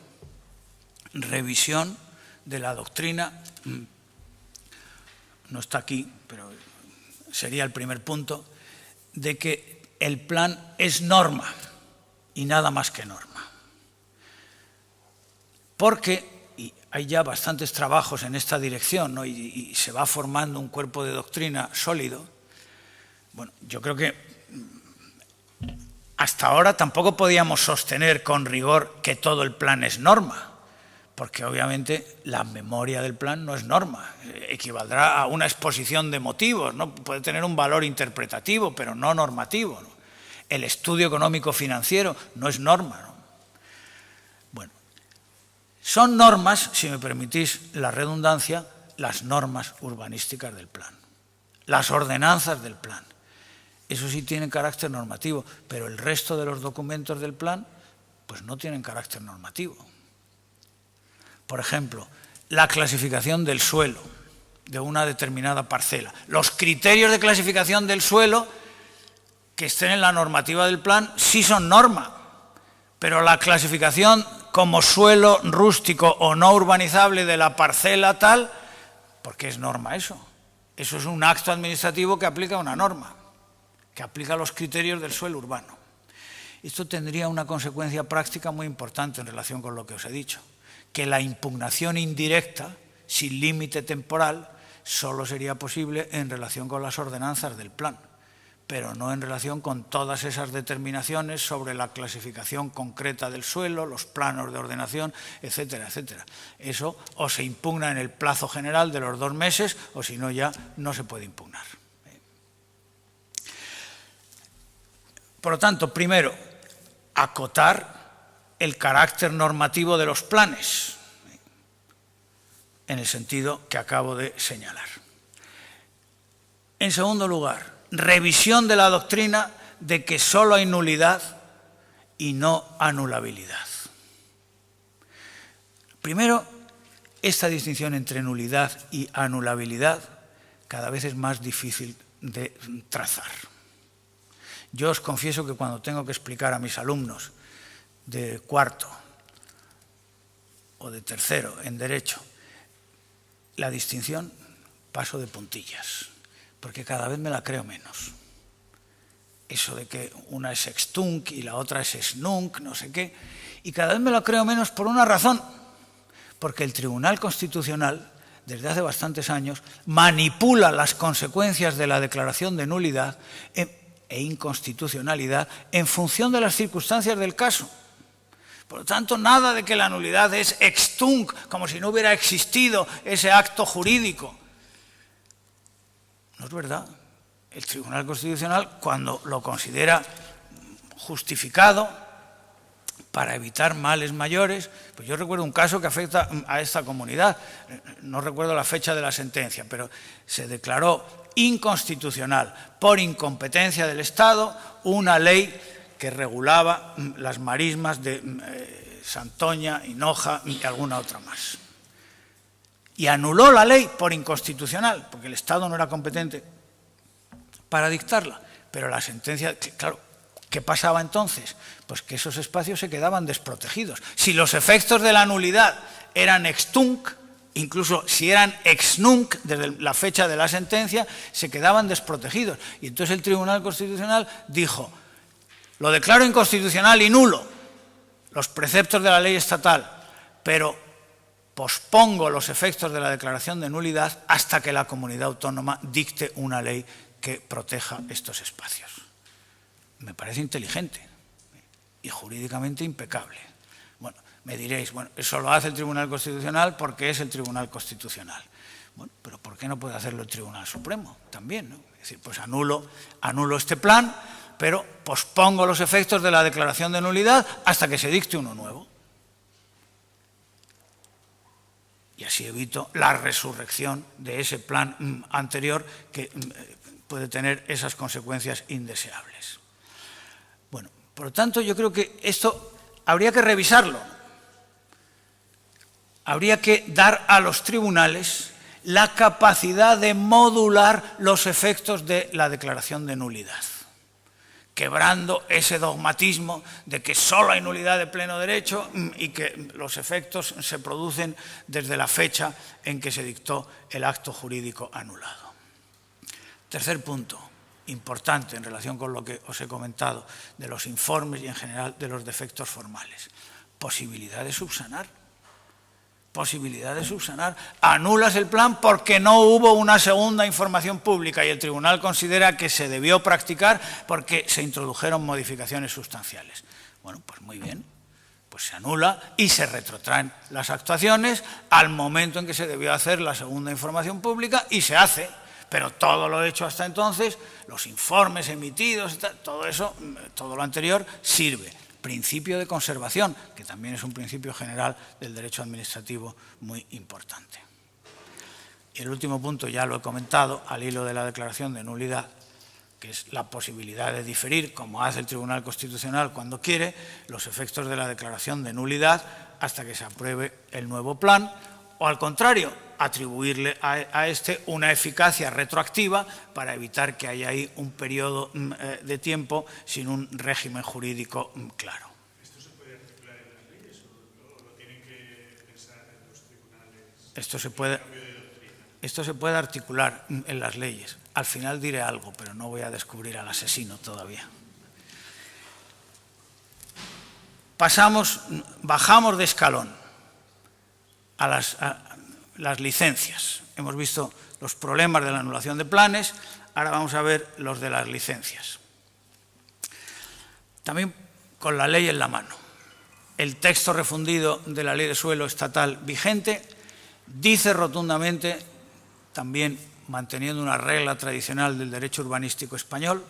revisión de la doctrina, no está aquí, pero sería el primer punto, de que el plan es norma y nada más que norma. Porque, y hay ya bastantes trabajos en esta dirección, ¿no? y se va formando un cuerpo de doctrina sólido, bueno, yo creo que hasta ahora tampoco podíamos sostener con rigor que todo el plan es norma, porque obviamente la memoria del plan no es norma, equivaldrá a una exposición de motivos, ¿no? Puede tener un valor interpretativo, pero no normativo, ¿no? El estudio económico financiero no es norma, ¿no? Bueno, son normas, si me permitís la redundancia, las normas urbanísticas del plan, las ordenanzas del plan. Eso sí tienen carácter normativo, pero el resto de los documentos del plan pues no tienen carácter normativo. Por ejemplo, la clasificación del suelo de una determinada parcela. Los criterios de clasificación del suelo que estén en la normativa del plan sí son norma, pero la clasificación como suelo rústico o no urbanizable de la parcela tal, ¿por qué es norma eso? Eso es un acto administrativo que aplica una norma, que aplica los criterios del suelo urbano. Esto tendría una consecuencia práctica muy importante en relación con lo que os he dicho, que la impugnación indirecta, sin límite temporal, solo sería posible en relación con las ordenanzas del plan, pero no en relación con todas esas determinaciones sobre la clasificación concreta del suelo, los planos de ordenación, etcétera, etcétera. Eso o se impugna en el plazo general de los 2 meses o si no ya no se puede impugnar. Por lo tanto, primero, acotar el carácter normativo de los planes, en el sentido que acabo de señalar. En segundo lugar, revisión de la doctrina de que solo hay nulidad y no anulabilidad. Primero, esta distinción entre nulidad y anulabilidad cada vez es más difícil de trazar. Yo os confieso que cuando tengo que explicar a mis alumnos de cuarto o de tercero en Derecho la distinción, paso de puntillas, porque cada vez me la creo menos. Eso de que una es extunc y la otra es exnunc, no sé qué, y cada vez me la creo menos por una razón, porque el Tribunal Constitucional, desde hace bastantes años, manipula las consecuencias de la declaración de nulidad e inconstitucionalidad en función de las circunstancias del caso. Por lo tanto, nada de que la nulidad es extunc, como si no hubiera existido ese acto jurídico. No es verdad. El Tribunal Constitucional, cuando lo considera justificado para evitar males mayores, pues yo recuerdo un caso que afecta a esta comunidad, no recuerdo la fecha de la sentencia, pero se declaró inconstitucional por incompetencia del Estado una ley que regulaba las marismas de Santoña, Hinoja y alguna otra más. Y anuló la ley por inconstitucional, porque el Estado no era competente para dictarla. Pero la sentencia, claro, ¿qué pasaba entonces? Pues que esos espacios se quedaban desprotegidos. Si los efectos de la nulidad eran extunc, incluso si eran ex nunc, desde la fecha de la sentencia, se quedaban desprotegidos. Y entonces el Tribunal Constitucional dijo, lo declaro inconstitucional y nulo, los preceptos de la ley estatal, pero pospongo los efectos de la declaración de nulidad hasta que la comunidad autónoma dicte una ley que proteja estos espacios. Me parece inteligente y jurídicamente impecable. Bueno, me diréis, bueno, eso lo hace el Tribunal Constitucional porque es el Tribunal Constitucional. Bueno, pero ¿por qué no puede hacerlo el Tribunal Supremo también, ¿no? Es decir, pues anulo este plan, pero pospongo los efectos de la declaración de nulidad hasta que se dicte uno nuevo. Y así evito la resurrección de ese plan anterior que puede tener esas consecuencias indeseables. Bueno, por lo tanto, yo creo que esto habría que revisarlo. Habría que dar a los tribunales la capacidad de modular los efectos de la declaración de nulidad, quebrando ese dogmatismo de que solo hay nulidad de pleno derecho y que los efectos se producen desde la fecha en que se dictó el acto jurídico anulado. Tercer punto, importante en relación con lo que os he comentado de los informes y en general de los defectos formales. Posibilidad de subsanar. Posibilidad de subsanar. Anulas el plan porque no hubo una segunda información pública y el tribunal considera que se debió practicar porque se introdujeron modificaciones sustanciales. Bueno, pues muy bien. pues se anula y se retrotraen las actuaciones al momento en que se debió hacer la segunda información pública y se hace. Pero todo lo hecho hasta entonces, los informes emitidos, todo eso, todo lo anterior sirve. Principio de conservación, que también es un principio general del derecho administrativo muy importante. Y el último punto ya lo he comentado al hilo de la declaración de nulidad, que es la posibilidad de diferir, como hace el Tribunal Constitucional cuando quiere, los efectos de la declaración de nulidad hasta que se apruebe el nuevo plan, o al contrario, atribuirle a este una eficacia retroactiva para evitar que haya ahí un periodo de tiempo sin un régimen jurídico claro. ¿Esto se puede articular en las leyes o lo tienen que pensar en los tribunales? Esto se puede articular en las leyes. Al final diré algo, pero no voy a descubrir al asesino todavía. Bajamos de escalón a las licencias. Hemos visto los problemas de la anulación de planes, ahora vamos a ver los de las licencias. También con la ley en la mano. El texto refundido de la Ley de Suelo Estatal vigente dice rotundamente, también manteniendo una regla tradicional del derecho urbanístico español,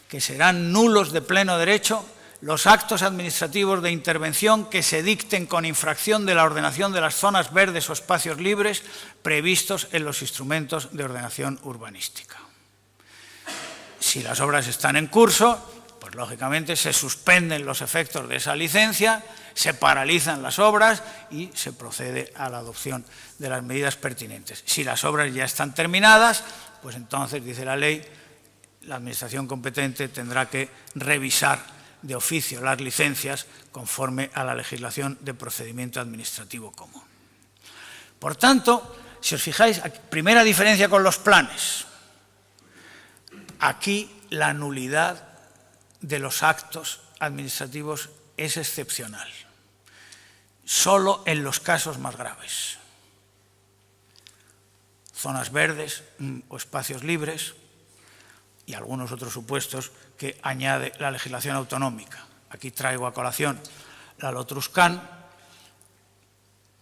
que serán nulos de pleno derecho los actos administrativos de intervención que se dicten con infracción de la ordenación de las zonas verdes o espacios libres previstos en los instrumentos de ordenación urbanística. Si las obras están en curso, pues lógicamente se suspenden los efectos de esa licencia, se paralizan las obras y se procede a la adopción de las medidas pertinentes. Si las obras ya están terminadas, pues entonces, dice la ley, la administración competente tendrá que revisar de oficio las licencias conforme a la legislación de procedimiento administrativo común. Por tanto, si os fijáis, primera diferencia con los planes. Aquí la nulidad de los actos administrativos es excepcional, solo en los casos más graves. Zonas verdes o espacios libres y algunos otros supuestos que añade la legislación autonómica. Aquí traigo a colación la Lotruscan,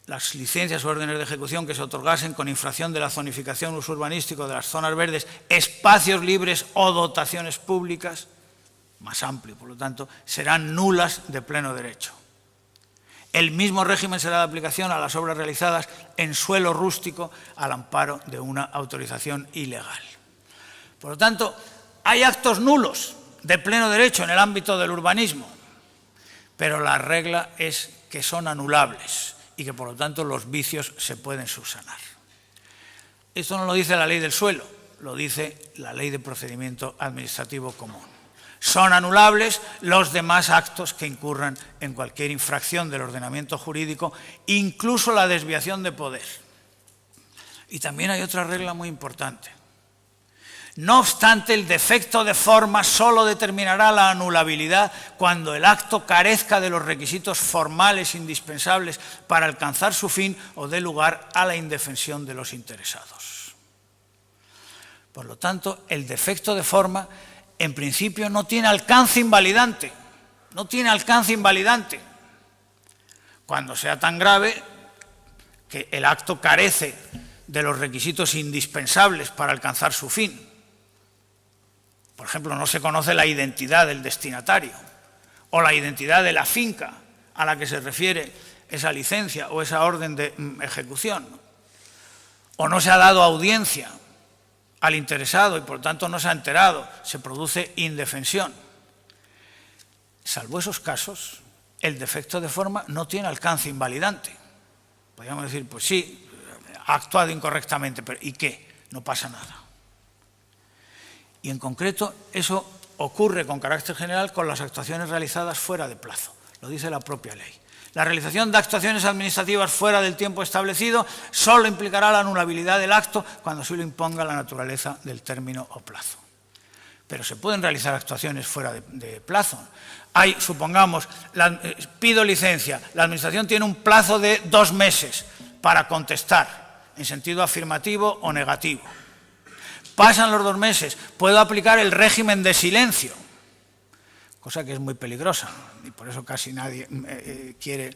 las licencias o órdenes de ejecución que se otorgasen con infracción de la zonificación uso urbanístico de las zonas verdes, espacios libres o dotaciones públicas, más amplio, por lo tanto, serán nulas de pleno derecho. El mismo régimen será de aplicación a las obras realizadas en suelo rústico al amparo de una autorización ilegal. Por lo tanto, hay actos nulos de pleno derecho en el ámbito del urbanismo, pero la regla es que son anulables y que, por lo tanto, los vicios se pueden subsanar. Esto no lo dice la ley del suelo, lo dice la ley de procedimiento administrativo común. Son anulables los demás actos que incurran en cualquier infracción del ordenamiento jurídico, incluso la desviación de poder. Y también hay otra regla muy importante. No obstante, el defecto de forma solo determinará la anulabilidad cuando el acto carezca de los requisitos formales indispensables para alcanzar su fin o dé lugar a la indefensión de los interesados. Por lo tanto, el defecto de forma, en principio, no tiene alcance invalidante. No tiene alcance invalidante. Cuando sea tan grave que el acto carece de los requisitos indispensables para alcanzar su fin. Por ejemplo, no se conoce la identidad del destinatario o la identidad de la finca a la que se refiere esa licencia o esa orden de ejecución. O no se ha dado audiencia al interesado y por tanto no se ha enterado, se produce indefensión. Salvo esos casos, el defecto de forma no tiene alcance invalidante. Podríamos decir, pues sí, ha actuado incorrectamente, pero ¿y qué? No pasa nada. Y en concreto, eso ocurre con carácter general con las actuaciones realizadas fuera de plazo. Lo dice la propia ley. La realización de actuaciones administrativas fuera del tiempo establecido solo implicará la anulabilidad del acto cuando así lo imponga la naturaleza del término o plazo. Pero se pueden realizar actuaciones fuera de plazo. Supongamos, pido licencia, la Administración tiene un plazo de 2 meses para contestar, en sentido afirmativo o negativo. Pasan los 2 meses, puedo aplicar el régimen de silencio, cosa que es muy peligrosa y por eso casi nadie quiere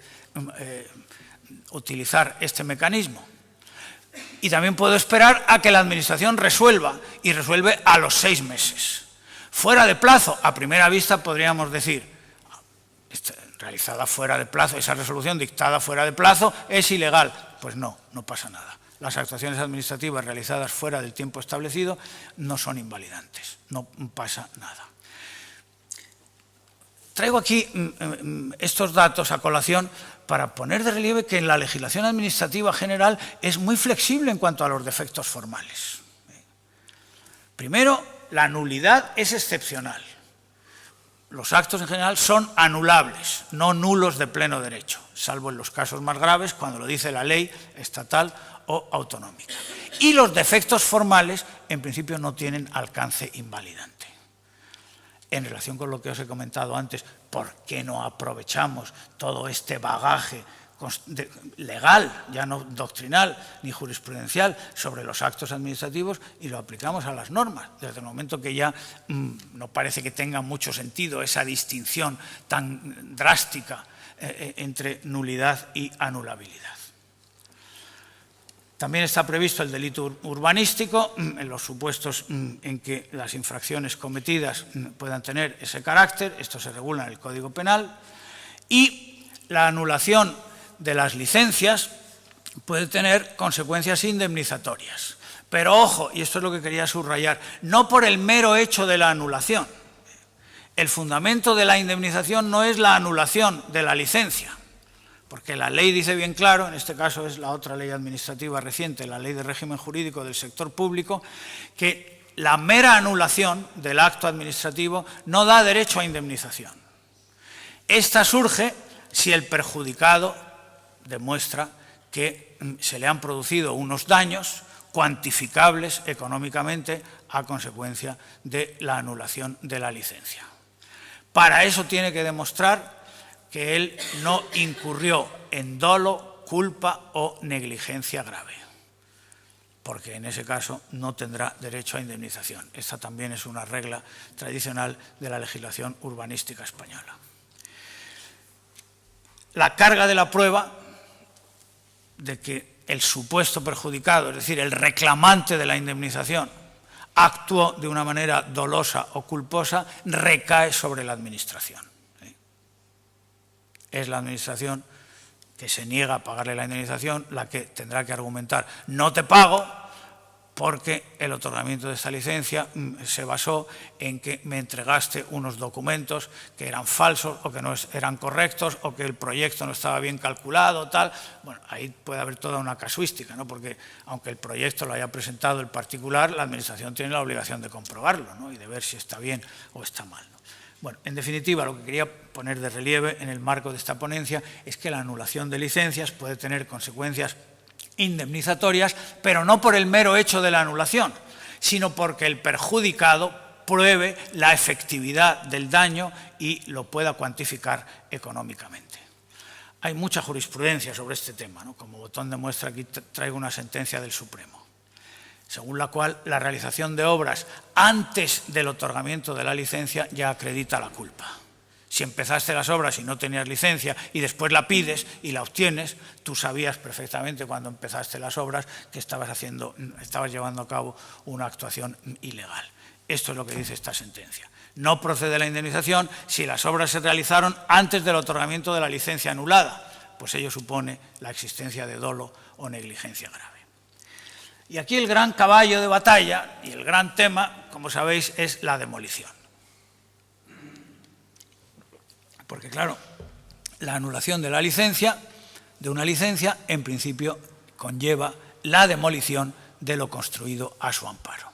utilizar este mecanismo. Y también puedo esperar a que la Administración resuelva, y resuelve a los 6 meses. Fuera de plazo, a primera vista podríamos decir, realizada fuera de plazo, esa resolución dictada fuera de plazo es ilegal. Pues no, no pasa nada. Las actuaciones administrativas realizadas fuera del tiempo establecido no son invalidantes, no pasa nada. Traigo aquí estos datos a colación para poner de relieve que la legislación administrativa general es muy flexible en cuanto a los defectos formales. Primero, la nulidad es excepcional. Los actos en general son anulables, no nulos de pleno derecho, salvo en los casos más graves cuando lo dice la ley estatal o autonómica. Y los defectos formales, en principio, no tienen alcance invalidante. En relación con lo que os he comentado antes, ¿por qué no aprovechamos todo este bagaje legal, ya no doctrinal ni jurisprudencial, sobre los actos administrativos y lo aplicamos a las normas? Desde el momento que ya no parece que tenga mucho sentido esa distinción tan drástica entre nulidad y anulabilidad. También está previsto el delito urbanístico en los supuestos en que las infracciones cometidas puedan tener ese carácter. Esto se regula en el Código Penal. Y la anulación de las licencias puede tener consecuencias indemnizatorias. Pero ojo, y esto es lo que quería subrayar, no por el mero hecho de la anulación. El fundamento de la indemnización no es la anulación de la licencia, porque la ley dice bien claro, en este caso es la otra ley administrativa reciente, la Ley de Régimen Jurídico del Sector Público, que la mera anulación del acto administrativo no da derecho a indemnización. Esta surge si el perjudicado demuestra que se le han producido unos daños cuantificables económicamente a consecuencia de la anulación de la licencia. Para eso tiene que demostrar que él no incurrió en dolo, culpa o negligencia grave, porque en ese caso no tendrá derecho a indemnización. Esta también es una regla tradicional de la legislación urbanística española. La carga de la prueba de que el supuesto perjudicado, es decir, el reclamante de la indemnización, actuó de una manera dolosa o culposa, recae sobre la Administración. Es la Administración que se niega a pagarle la indemnización la que tendrá que argumentar: no te pago porque el otorgamiento de esta licencia se basó en que me entregaste unos documentos que eran falsos o que no eran correctos o que el proyecto no estaba bien calculado, tal. Bueno, ahí puede haber toda una casuística, ¿no? Porque aunque el proyecto lo haya presentado el particular, la Administración tiene la obligación de comprobarlo, ¿no? Y de ver si está bien o está mal, ¿no? Bueno, en definitiva, lo que quería poner de relieve en el marco de esta ponencia es que la anulación de licencias puede tener consecuencias indemnizatorias, pero no por el mero hecho de la anulación, sino porque el perjudicado pruebe la efectividad del daño y lo pueda cuantificar económicamente. Hay mucha jurisprudencia sobre este tema, ¿no? Como botón de muestra aquí traigo una sentencia del Supremo, según la cual la realización de obras antes del otorgamiento de la licencia ya acredita la culpa. Si empezaste las obras y no tenías licencia y después la pides y la obtienes, tú sabías perfectamente cuando empezaste las obras que estabas llevando a cabo una actuación ilegal. Esto es lo que dice esta sentencia. No procede la indemnización si las obras se realizaron antes del otorgamiento de la licencia anulada, pues ello supone la existencia de dolo o negligencia grave. Y aquí el gran caballo de batalla y el gran tema, como sabéis, es la demolición. Porque, claro, la anulación de una licencia, en principio, conlleva la demolición de lo construido a su amparo.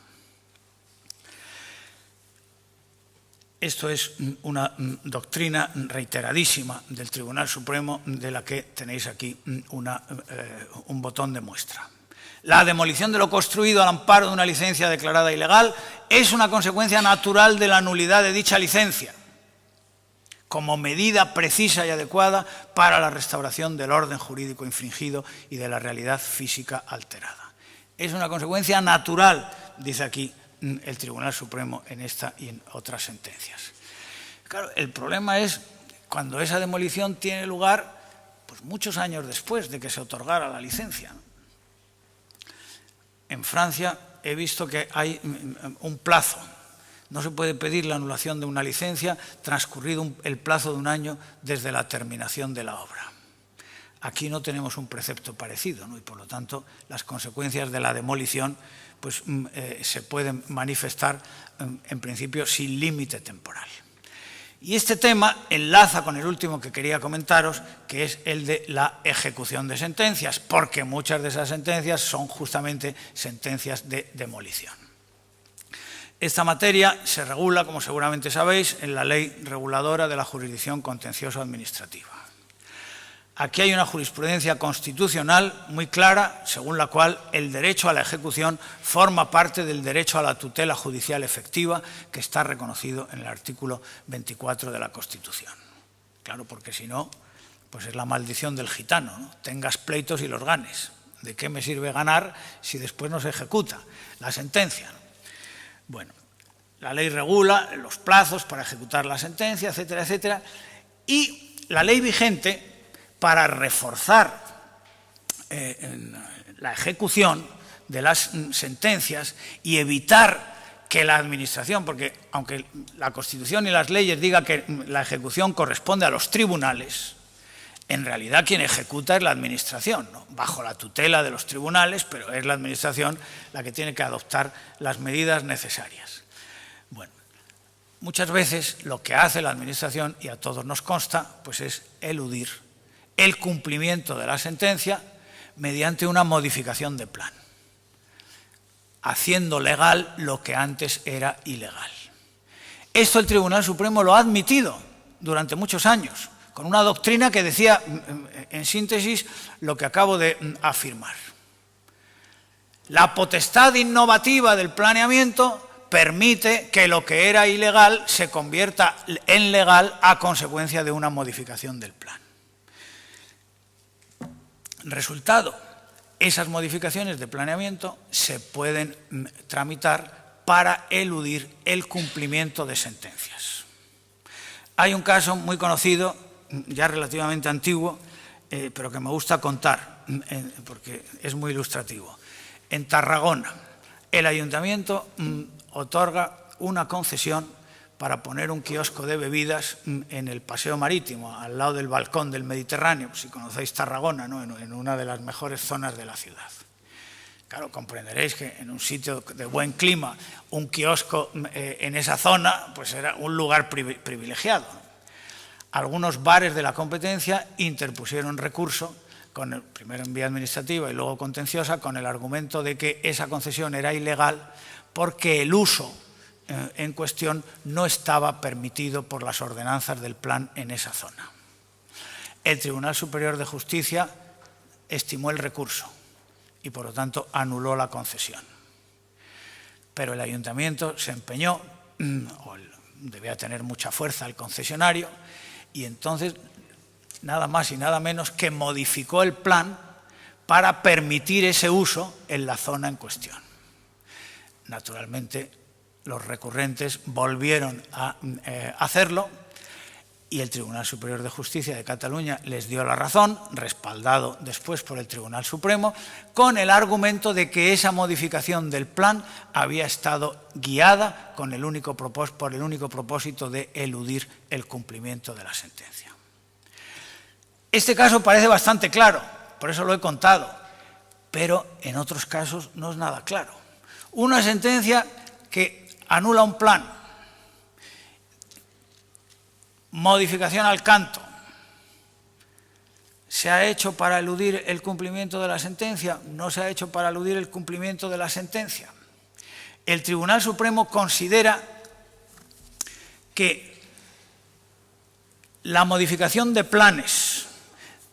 Esto es una doctrina reiteradísima del Tribunal Supremo, de la que tenéis aquí un botón de muestra. La demolición de lo construido al amparo de una licencia declarada ilegal es una consecuencia natural de la nulidad de dicha licencia, como medida precisa y adecuada para la restauración del orden jurídico infringido y de la realidad física alterada. Es una consecuencia natural, dice aquí el Tribunal Supremo en esta y en otras sentencias. Claro, el problema es cuando esa demolición tiene lugar pues, muchos años después de que se otorgara la licencia. En Francia he visto que hay un plazo. No se puede pedir la anulación de una licencia transcurrido el plazo de un año desde la terminación de la obra. Aquí no tenemos un precepto parecido, ¿no? Y por lo tanto las consecuencias de la demolición pues, se pueden manifestar en principio sin límite temporal. Y este tema enlaza con el último que quería comentaros, que es el de la ejecución de sentencias, porque muchas de esas sentencias son justamente sentencias de demolición. Esta materia se regula, como seguramente sabéis, en la Ley Reguladora de la Jurisdicción Contencioso-Administrativa. Aquí hay una jurisprudencia constitucional muy clara, según la cual el derecho a la ejecución forma parte del derecho a la tutela judicial efectiva, que está reconocido en el artículo 24 de la Constitución. Claro, porque si no, pues es la maldición del gitano, ¿no? Tengas pleitos y los ganes. ¿De qué me sirve ganar si después no se ejecuta la sentencia, ¿no? Bueno, la ley regula los plazos para ejecutar la sentencia, etcétera, etcétera, y la ley vigente, para reforzar la ejecución de las sentencias y evitar que la administración, porque aunque la Constitución y las leyes digan que la ejecución corresponde a los tribunales, en realidad quien ejecuta es la administración, ¿no? Bajo la tutela de los tribunales, pero es la administración la que tiene que adoptar las medidas necesarias. Bueno, muchas veces lo que hace la administración, y a todos nos consta, pues es eludir el cumplimiento de la sentencia mediante una modificación de plan, haciendo legal lo que antes era ilegal. Esto el Tribunal Supremo lo ha admitido durante muchos años, con una doctrina que decía, en síntesis, lo que acabo de afirmar. La potestad innovativa del planeamiento permite que lo que era ilegal se convierta en legal a consecuencia de una modificación del plan. Resultado, esas modificaciones de planeamiento se pueden tramitar para eludir el cumplimiento de sentencias. Hay un caso muy conocido, ya relativamente antiguo, pero que me gusta contar, porque es muy ilustrativo. En Tarragona, el ayuntamiento otorga una concesión para poner un kiosco de bebidas en el paseo marítimo, al lado del balcón del Mediterráneo, si conocéis Tarragona, ¿no? en una de las mejores zonas de la ciudad. Claro, comprenderéis que en un sitio de buen clima, un kiosco en esa zona, pues era un lugar privilegiado. Algunos bares de la competencia interpusieron recurso, primero en vía administrativa y luego contenciosa, con el argumento de que esa concesión era ilegal porque el uso en cuestión no estaba permitido por las ordenanzas del plan en esa zona. El Tribunal Superior de Justicia estimó el recurso y, por lo tanto, anuló la concesión. Pero el ayuntamiento se empeñó, o debía tener mucha fuerza el concesionario, y entonces nada más y nada menos que modificó el plan para permitir ese uso en la zona en cuestión. Naturalmente, los recurrentes volvieron a hacerlo y el Tribunal Superior de Justicia de Cataluña les dio la razón, respaldado después por el Tribunal Supremo, con el argumento de que esa modificación del plan había estado guiada por el único propósito de eludir el cumplimiento de la sentencia. Este caso parece bastante claro, por eso lo he contado, pero en otros casos no es nada claro. Una sentencia que anula un plan, modificación al canto, ¿se ha hecho para eludir el cumplimiento de la sentencia? ¿No se ha hecho para eludir el cumplimiento de la sentencia? El Tribunal Supremo considera que la modificación de planes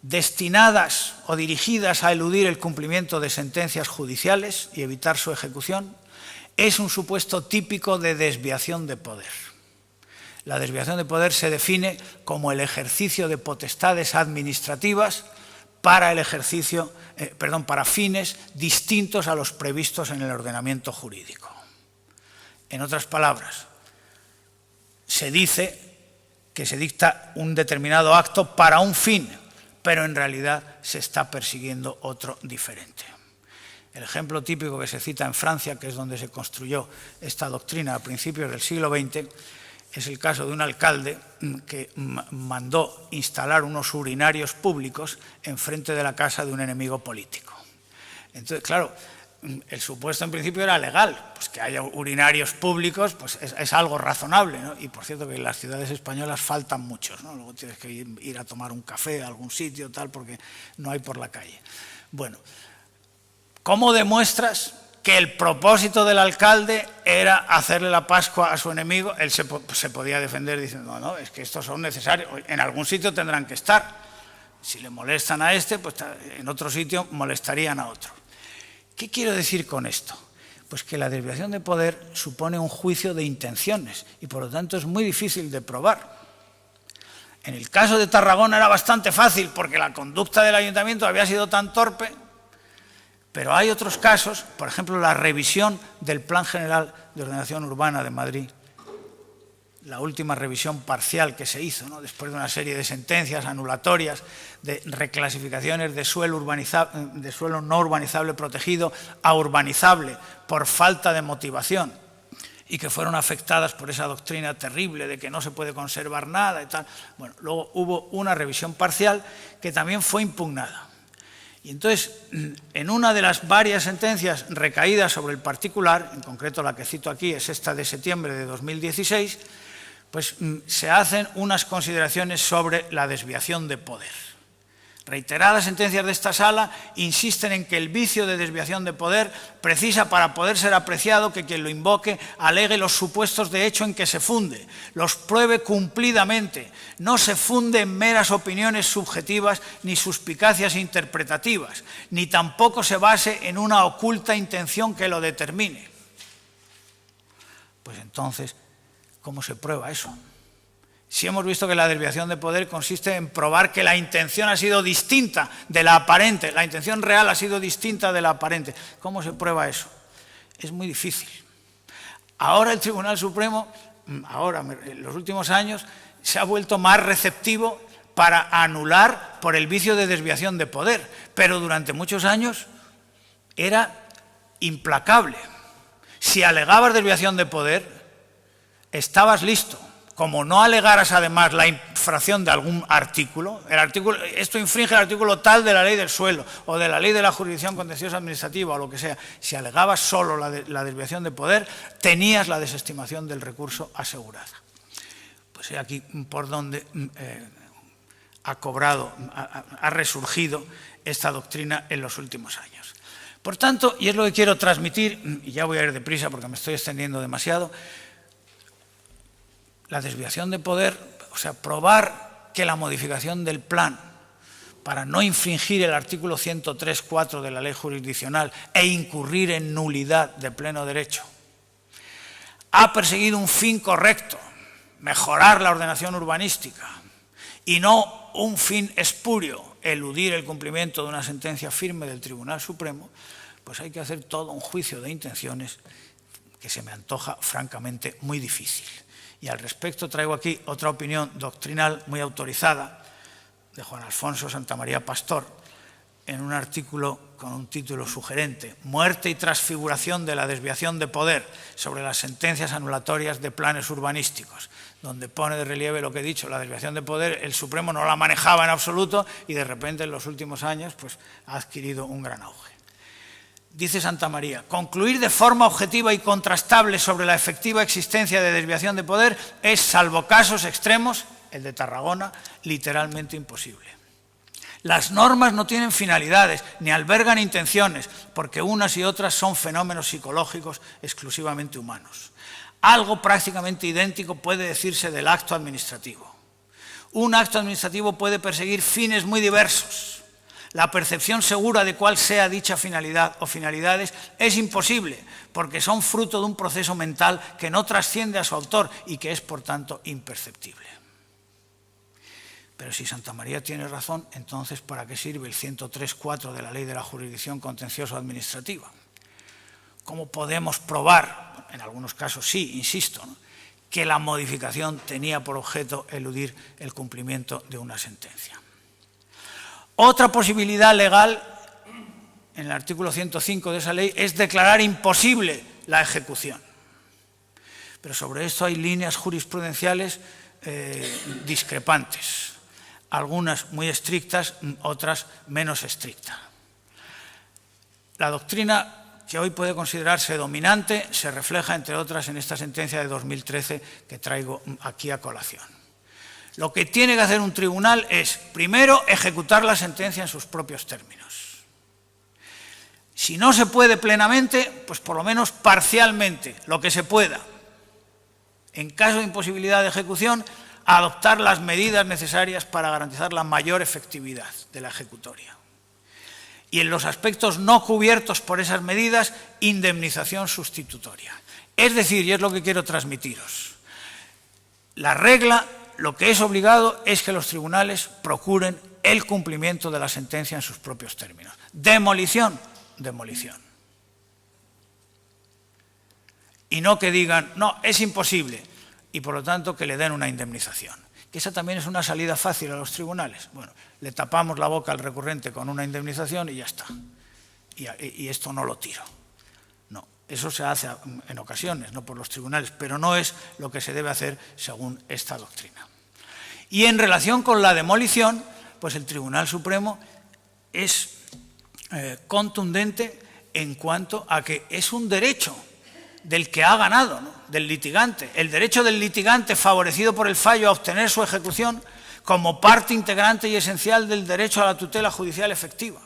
destinadas o dirigidas a eludir el cumplimiento de sentencias judiciales y evitar su ejecución es un supuesto típico de desviación de poder. La desviación de poder se define como el ejercicio de potestades administrativas para para fines distintos a los previstos en el ordenamiento jurídico. En otras palabras, se dice que se dicta un determinado acto para un fin, pero en realidad se está persiguiendo otro diferente. El ejemplo típico que se cita en Francia, que es donde se construyó esta doctrina a principios del siglo XX, es el caso de un alcalde que mandó instalar unos urinarios públicos enfrente de la casa de un enemigo político. Entonces, claro, el supuesto en principio era legal, pues que haya urinarios públicos pues es algo razonable, ¿no? Y por cierto que en las ciudades españolas faltan muchos, ¿no? Luego tienes que ir a tomar un café a algún sitio, tal, porque no hay por la calle. Bueno, ¿cómo demuestras que el propósito del alcalde era hacerle la Pascua a su enemigo? Él se podía defender diciendo, no, es que estos son necesarios, en algún sitio tendrán que estar. Si le molestan a este, pues en otro sitio molestarían a otro. ¿Qué quiero decir con esto? Pues que la desviación de poder supone un juicio de intenciones y por lo tanto es muy difícil de probar. En el caso de Tarragona era bastante fácil porque la conducta del ayuntamiento había sido tan torpe, pero hay otros casos, por ejemplo, la revisión del Plan General de Ordenación Urbana de Madrid, la última revisión parcial que se hizo, ¿no? Después de una serie de sentencias anulatorias, de reclasificaciones de suelo no urbanizable protegido a urbanizable por falta de motivación y que fueron afectadas por esa doctrina terrible de que no se puede conservar nada y tal. Bueno, luego hubo una revisión parcial que también fue impugnada. Y entonces, en una de las varias sentencias recaídas sobre el particular, en concreto la que cito aquí es esta de septiembre de 2016, pues se hacen unas consideraciones sobre la desviación de poder. Reiteradas sentencias de esta sala insisten en que el vicio de desviación de poder precisa para poder ser apreciado que quien lo invoque alegue los supuestos de hecho en que se funde, los pruebe cumplidamente, no se funde en meras opiniones subjetivas ni suspicacias interpretativas, ni tampoco se base en una oculta intención que lo determine. Pues entonces, ¿cómo se prueba eso? Si hemos visto que la desviación de poder consiste en probar que la intención ha sido distinta de la aparente, la intención real ha sido distinta de la aparente. ¿Cómo se prueba eso? Es muy difícil. Ahora el Tribunal Supremo, en los últimos años, se ha vuelto más receptivo para anular por el vicio de desviación de poder, pero durante muchos años era implacable. Si alegabas desviación de poder, estabas listo. Como no alegaras además la infracción de algún artículo, esto infringe el artículo tal de la ley del suelo o de la ley de la jurisdicción contenciosa administrativa o lo que sea, si alegabas solo la desviación de poder, tenías la desestimación del recurso asegurada. Pues es aquí por donde ha resurgido esta doctrina en los últimos años. Por tanto, y es lo que quiero transmitir, y ya voy a ir deprisa porque me estoy extendiendo demasiado, la desviación de poder, o sea, probar que la modificación del plan para no infringir el artículo 103.4 de la ley jurisdiccional e incurrir en nulidad de pleno derecho, ha perseguido un fin correcto, mejorar la ordenación urbanística, y no un fin espurio, eludir el cumplimiento de una sentencia firme del Tribunal Supremo, pues hay que hacer todo un juicio de intenciones que se me antoja francamente muy difícil. Y al respecto traigo aquí otra opinión doctrinal muy autorizada de Juan Alfonso Santamaría Pastor en un artículo con un título sugerente, Muerte y transfiguración de la desviación de poder sobre las sentencias anulatorias de planes urbanísticos, donde pone de relieve lo que he dicho, la desviación de poder, el Supremo no la manejaba en absoluto y de repente en los últimos años pues, ha adquirido un gran auge. Dice Santamaría, concluir de forma objetiva y contrastable sobre la efectiva existencia de desviación de poder es, salvo casos extremos, el de Tarragona, literalmente imposible. Las normas no tienen finalidades ni albergan intenciones, porque unas y otras son fenómenos psicológicos exclusivamente humanos. Algo prácticamente idéntico puede decirse del acto administrativo. Un acto administrativo puede perseguir fines muy diversos. La percepción segura de cuál sea dicha finalidad o finalidades es imposible, porque son fruto de un proceso mental que no trasciende a su autor y que es, por tanto, imperceptible. Pero si Santamaría tiene razón, entonces ¿para qué sirve el 103.4 de la Ley de la Jurisdicción Contenciosa Administrativa? ¿Cómo podemos probar, en algunos casos sí, insisto, ¿no?, que la modificación tenía por objeto eludir el cumplimiento de una sentencia. Otra posibilidad legal, en el artículo 105 de esa ley, es declarar imposible la ejecución. Pero sobre esto hay líneas jurisprudenciales discrepantes, algunas muy estrictas, otras menos estrictas. La doctrina que hoy puede considerarse dominante se refleja, entre otras, en esta sentencia de 2013 que traigo aquí a colación. Lo que tiene que hacer un tribunal es, primero, ejecutar la sentencia en sus propios términos. Si no se puede plenamente, pues por lo menos parcialmente, lo que se pueda. En caso de imposibilidad de ejecución, adoptar las medidas necesarias para garantizar la mayor efectividad de la ejecutoria. Y en los aspectos no cubiertos por esas medidas, indemnización sustitutoria. Es decir, y es lo que quiero transmitiros, la regla, lo que es obligado es que los tribunales procuren el cumplimiento de la sentencia en sus propios términos. Demolición, demolición. Y no que digan, no, es imposible, y por lo tanto que le den una indemnización. Que esa también es una salida fácil a los tribunales. Bueno, le tapamos la boca al recurrente con una indemnización y ya está. Y esto no lo tiro. No, eso se hace en ocasiones, no por los tribunales, pero no es lo que se debe hacer según esta doctrina. Y en relación con la demolición, pues el Tribunal Supremo es contundente en cuanto a que es un derecho del que ha ganado, ¿no?, del litigante, el derecho del litigante favorecido por el fallo a obtener su ejecución como parte integrante y esencial del derecho a la tutela judicial efectiva.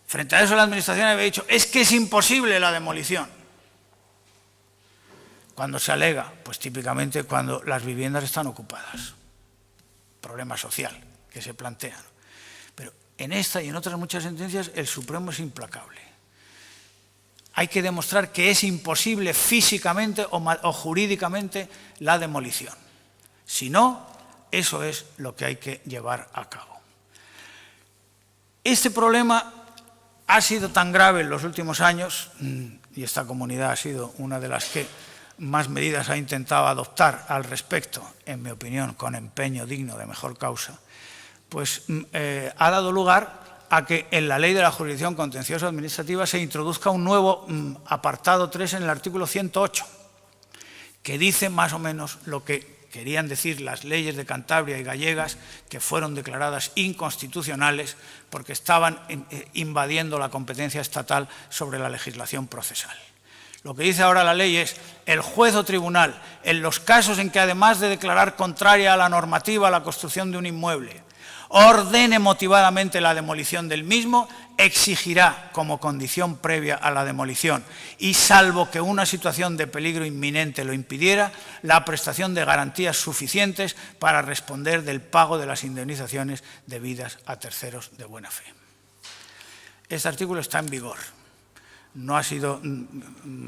Frente a eso la Administración había dicho, es que es imposible la demolición. Cuando se alega, pues típicamente cuando las viviendas están ocupadas. Problema social que se plantea. Pero en esta y en otras muchas sentencias el Supremo es implacable. Hay que demostrar que es imposible físicamente o jurídicamente la demolición. Si no, eso es lo que hay que llevar a cabo. Este problema ha sido tan grave en los últimos años, y esta comunidad ha sido una de las que más medidas ha intentado adoptar al respecto, en mi opinión, con empeño digno de mejor causa, pues ha dado lugar a que en la Ley de la Jurisdicción Contenciosa Administrativa se introduzca un nuevo apartado 3 en el artículo 108, que dice más o menos lo que querían decir las leyes de Cantabria y gallegas, que fueron declaradas inconstitucionales porque estaban invadiendo la competencia estatal sobre la legislación procesal. Lo que dice ahora la ley es, el juez o tribunal, en los casos en que además de declarar contraria a la normativa la construcción de un inmueble, ordene motivadamente la demolición del mismo, exigirá como condición previa a la demolición y salvo que una situación de peligro inminente lo impidiera, la prestación de garantías suficientes para responder del pago de las indemnizaciones debidas a terceros de buena fe. Este artículo está en vigor. No ha sido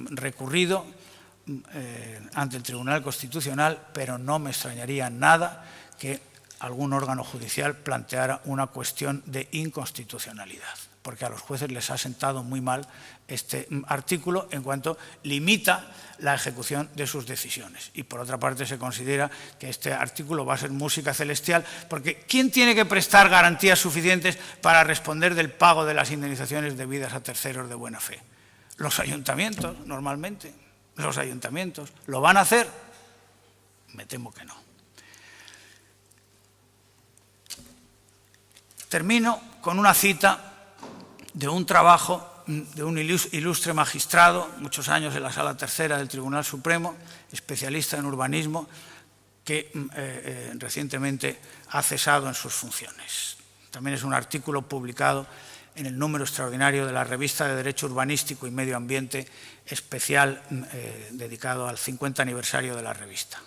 recurrido ante el Tribunal Constitucional, pero no me extrañaría nada que algún órgano judicial planteara una cuestión de inconstitucionalidad, porque a los jueces les ha sentado muy mal este artículo en cuanto limita la ejecución de sus decisiones. Y por otra parte se considera que este artículo va a ser música celestial, porque ¿quién tiene que prestar garantías suficientes para responder del pago de las indemnizaciones debidas a terceros de buena fe? Los ayuntamientos, normalmente. Los ayuntamientos. ¿Lo van a hacer? Me temo que no. Termino con una cita de un trabajo de un ilustre magistrado, muchos años en la Sala Tercera del Tribunal Supremo, especialista en urbanismo, que recientemente ha cesado en sus funciones. También es un artículo publicado en el número extraordinario de la Revista de Derecho Urbanístico y Medio Ambiente, especial dedicado al 50 aniversario de la revista.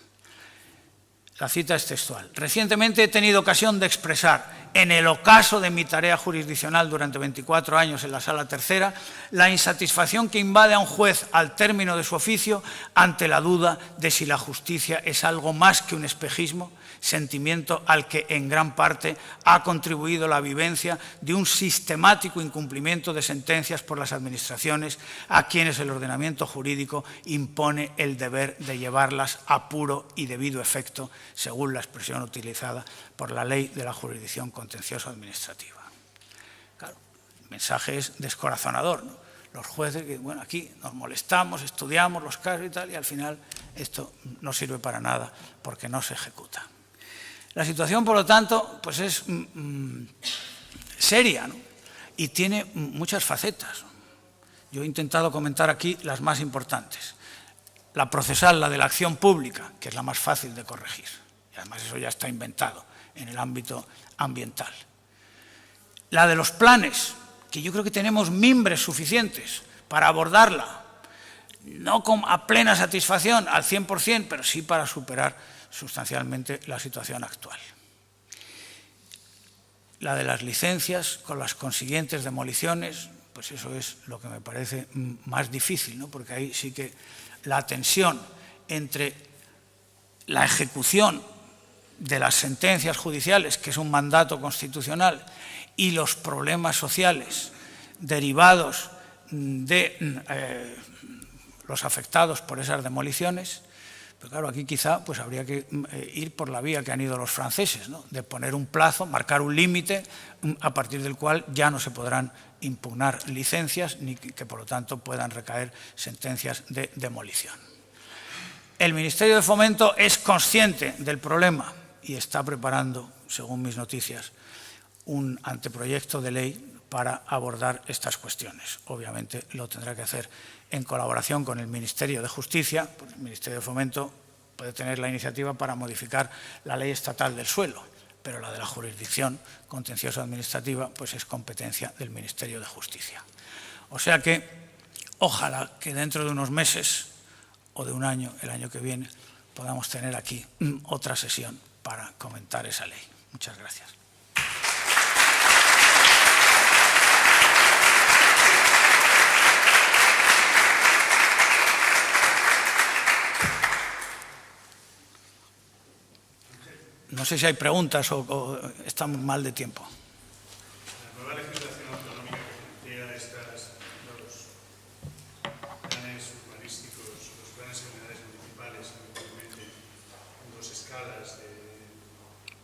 La cita es textual. Recientemente he tenido ocasión de expresar, en el ocaso de mi tarea jurisdiccional durante 24 años en la Sala Tercera, la insatisfacción que invade a un juez al término de su oficio ante la duda de si la justicia es algo más que un espejismo, sentimiento al que en gran parte ha contribuido la vivencia de un sistemático incumplimiento de sentencias por las administraciones a quienes el ordenamiento jurídico impone el deber de llevarlas a puro y debido efecto, según la expresión utilizada por la Ley de la Jurisdicción Contencioso Administrativa. Claro, el mensaje es descorazonador, ¿no? Los jueces, que bueno, aquí nos molestamos, estudiamos los casos y tal, y al final esto no sirve para nada porque no se ejecuta. La situación, por lo tanto, pues es seria, ¿no? Y tiene muchas facetas. Yo he intentado comentar aquí las más importantes. La procesal, la de la acción pública, que es la más fácil de corregir. Y además eso ya está inventado en el ámbito ambiental. La de los planes, que yo creo que tenemos mimbres suficientes para abordarla, no a plena satisfacción, al 100%, pero sí para superar sustancialmente la situación actual. La de las licencias con las consiguientes demoliciones, pues eso es lo que me parece más difícil, ¿no? Porque ahí sí que la tensión entre la ejecución de las sentencias judiciales, que es un mandato constitucional, y los problemas sociales derivados de los afectados por esas demoliciones. Pero claro, aquí quizá pues habría que ir por la vía que han ido los franceses, ¿no? De poner un plazo, marcar un límite a partir del cual ya no se podrán impugnar licencias ni que por lo tanto puedan recaer sentencias de demolición. El Ministerio de Fomento es consciente del problema y está preparando, según mis noticias, un anteproyecto de ley para abordar estas cuestiones. Obviamente lo tendrá que hacer en colaboración con el Ministerio de Justicia, porque el Ministerio de Fomento puede tener la iniciativa para modificar la ley estatal del suelo, pero la de la jurisdicción contencioso administrativa pues es competencia del Ministerio de Justicia. O sea que ojalá que dentro de unos meses o de un año, el año que viene, podamos tener aquí otra sesión para comentar esa ley. Muchas gracias. No sé si hay preguntas o estamos mal de tiempo. La nueva legislación autonómica que plantea los planes urbanísticos, los planes generales municipales, habitualmente en dos escalas de...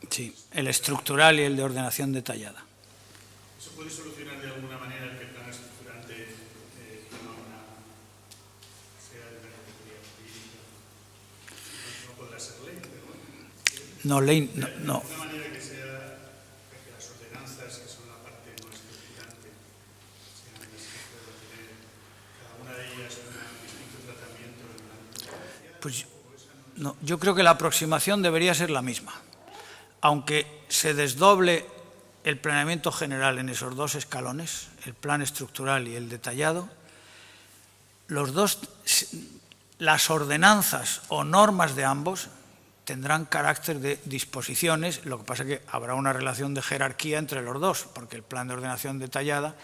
Sí, el estructural y el de ordenación detallada. ¿Eso puede solucionar de alguna manera el que el plan estructurante sea de una categoría jurídica? No podrá ser ley, pero bueno. No, ley, no. De alguna manera que sea que las ordenanzas, que son la parte no estructurante, sean las que puedan tener cada una de ellas un distinto tratamiento en el ámbito judicial. Pues no, yo creo que la aproximación debería ser la misma. Aunque se desdoble el planeamiento general en esos dos escalones, el plan estructural y el detallado, las ordenanzas o normas de ambos tendrán carácter de disposiciones, lo que pasa es que habrá una relación de jerarquía entre los dos, porque el plan de ordenación detallada,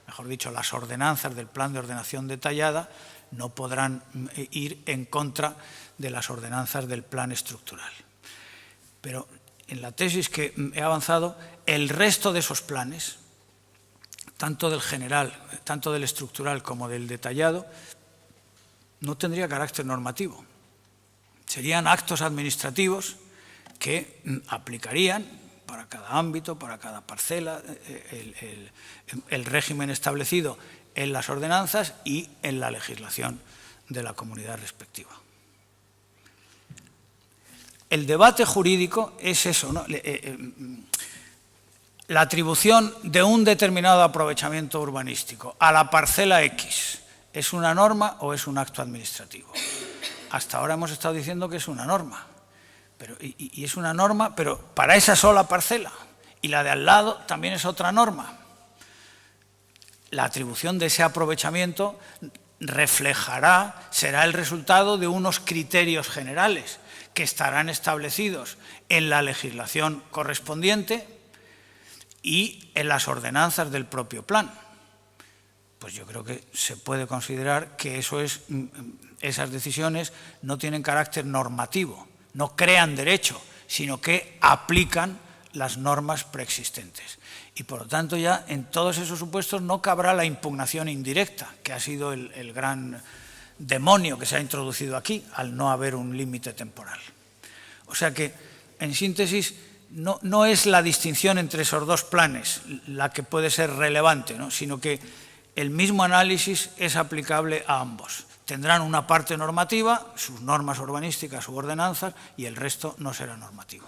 mejor dicho, las ordenanzas del plan de ordenación detallada no podrán ir en contra de las ordenanzas del plan estructural. Pero en la tesis que he avanzado, el resto de esos planes, tanto del general, tanto del estructural como del detallado, no tendría carácter normativo. Serían actos administrativos que aplicarían para cada ámbito, para cada parcela, el régimen establecido en las ordenanzas y en la legislación de la comunidad respectiva. El debate jurídico es eso, ¿no? La atribución de un determinado aprovechamiento urbanístico a la parcela X, ¿es una norma o es un acto administrativo? Hasta ahora hemos estado diciendo que es una norma, y es una norma, pero para esa sola parcela, y la de al lado también es otra norma. La atribución de ese aprovechamiento será el resultado de unos criterios generales, que estarán establecidos en la legislación correspondiente y en las ordenanzas del propio plan. Pues yo creo que se puede considerar que esas decisiones no tienen carácter normativo, no crean derecho, sino que aplican las normas preexistentes. Y por lo tanto ya en todos esos supuestos no cabrá la impugnación indirecta, que ha sido el gran demonio que se ha introducido aquí al no haber un límite temporal. O sea que, en síntesis, no es la distinción entre esos dos planes la que puede ser relevante, ¿no?, sino que el mismo análisis es aplicable a ambos. Tendrán una parte normativa, sus normas urbanísticas u ordenanzas, y el resto no será normativo.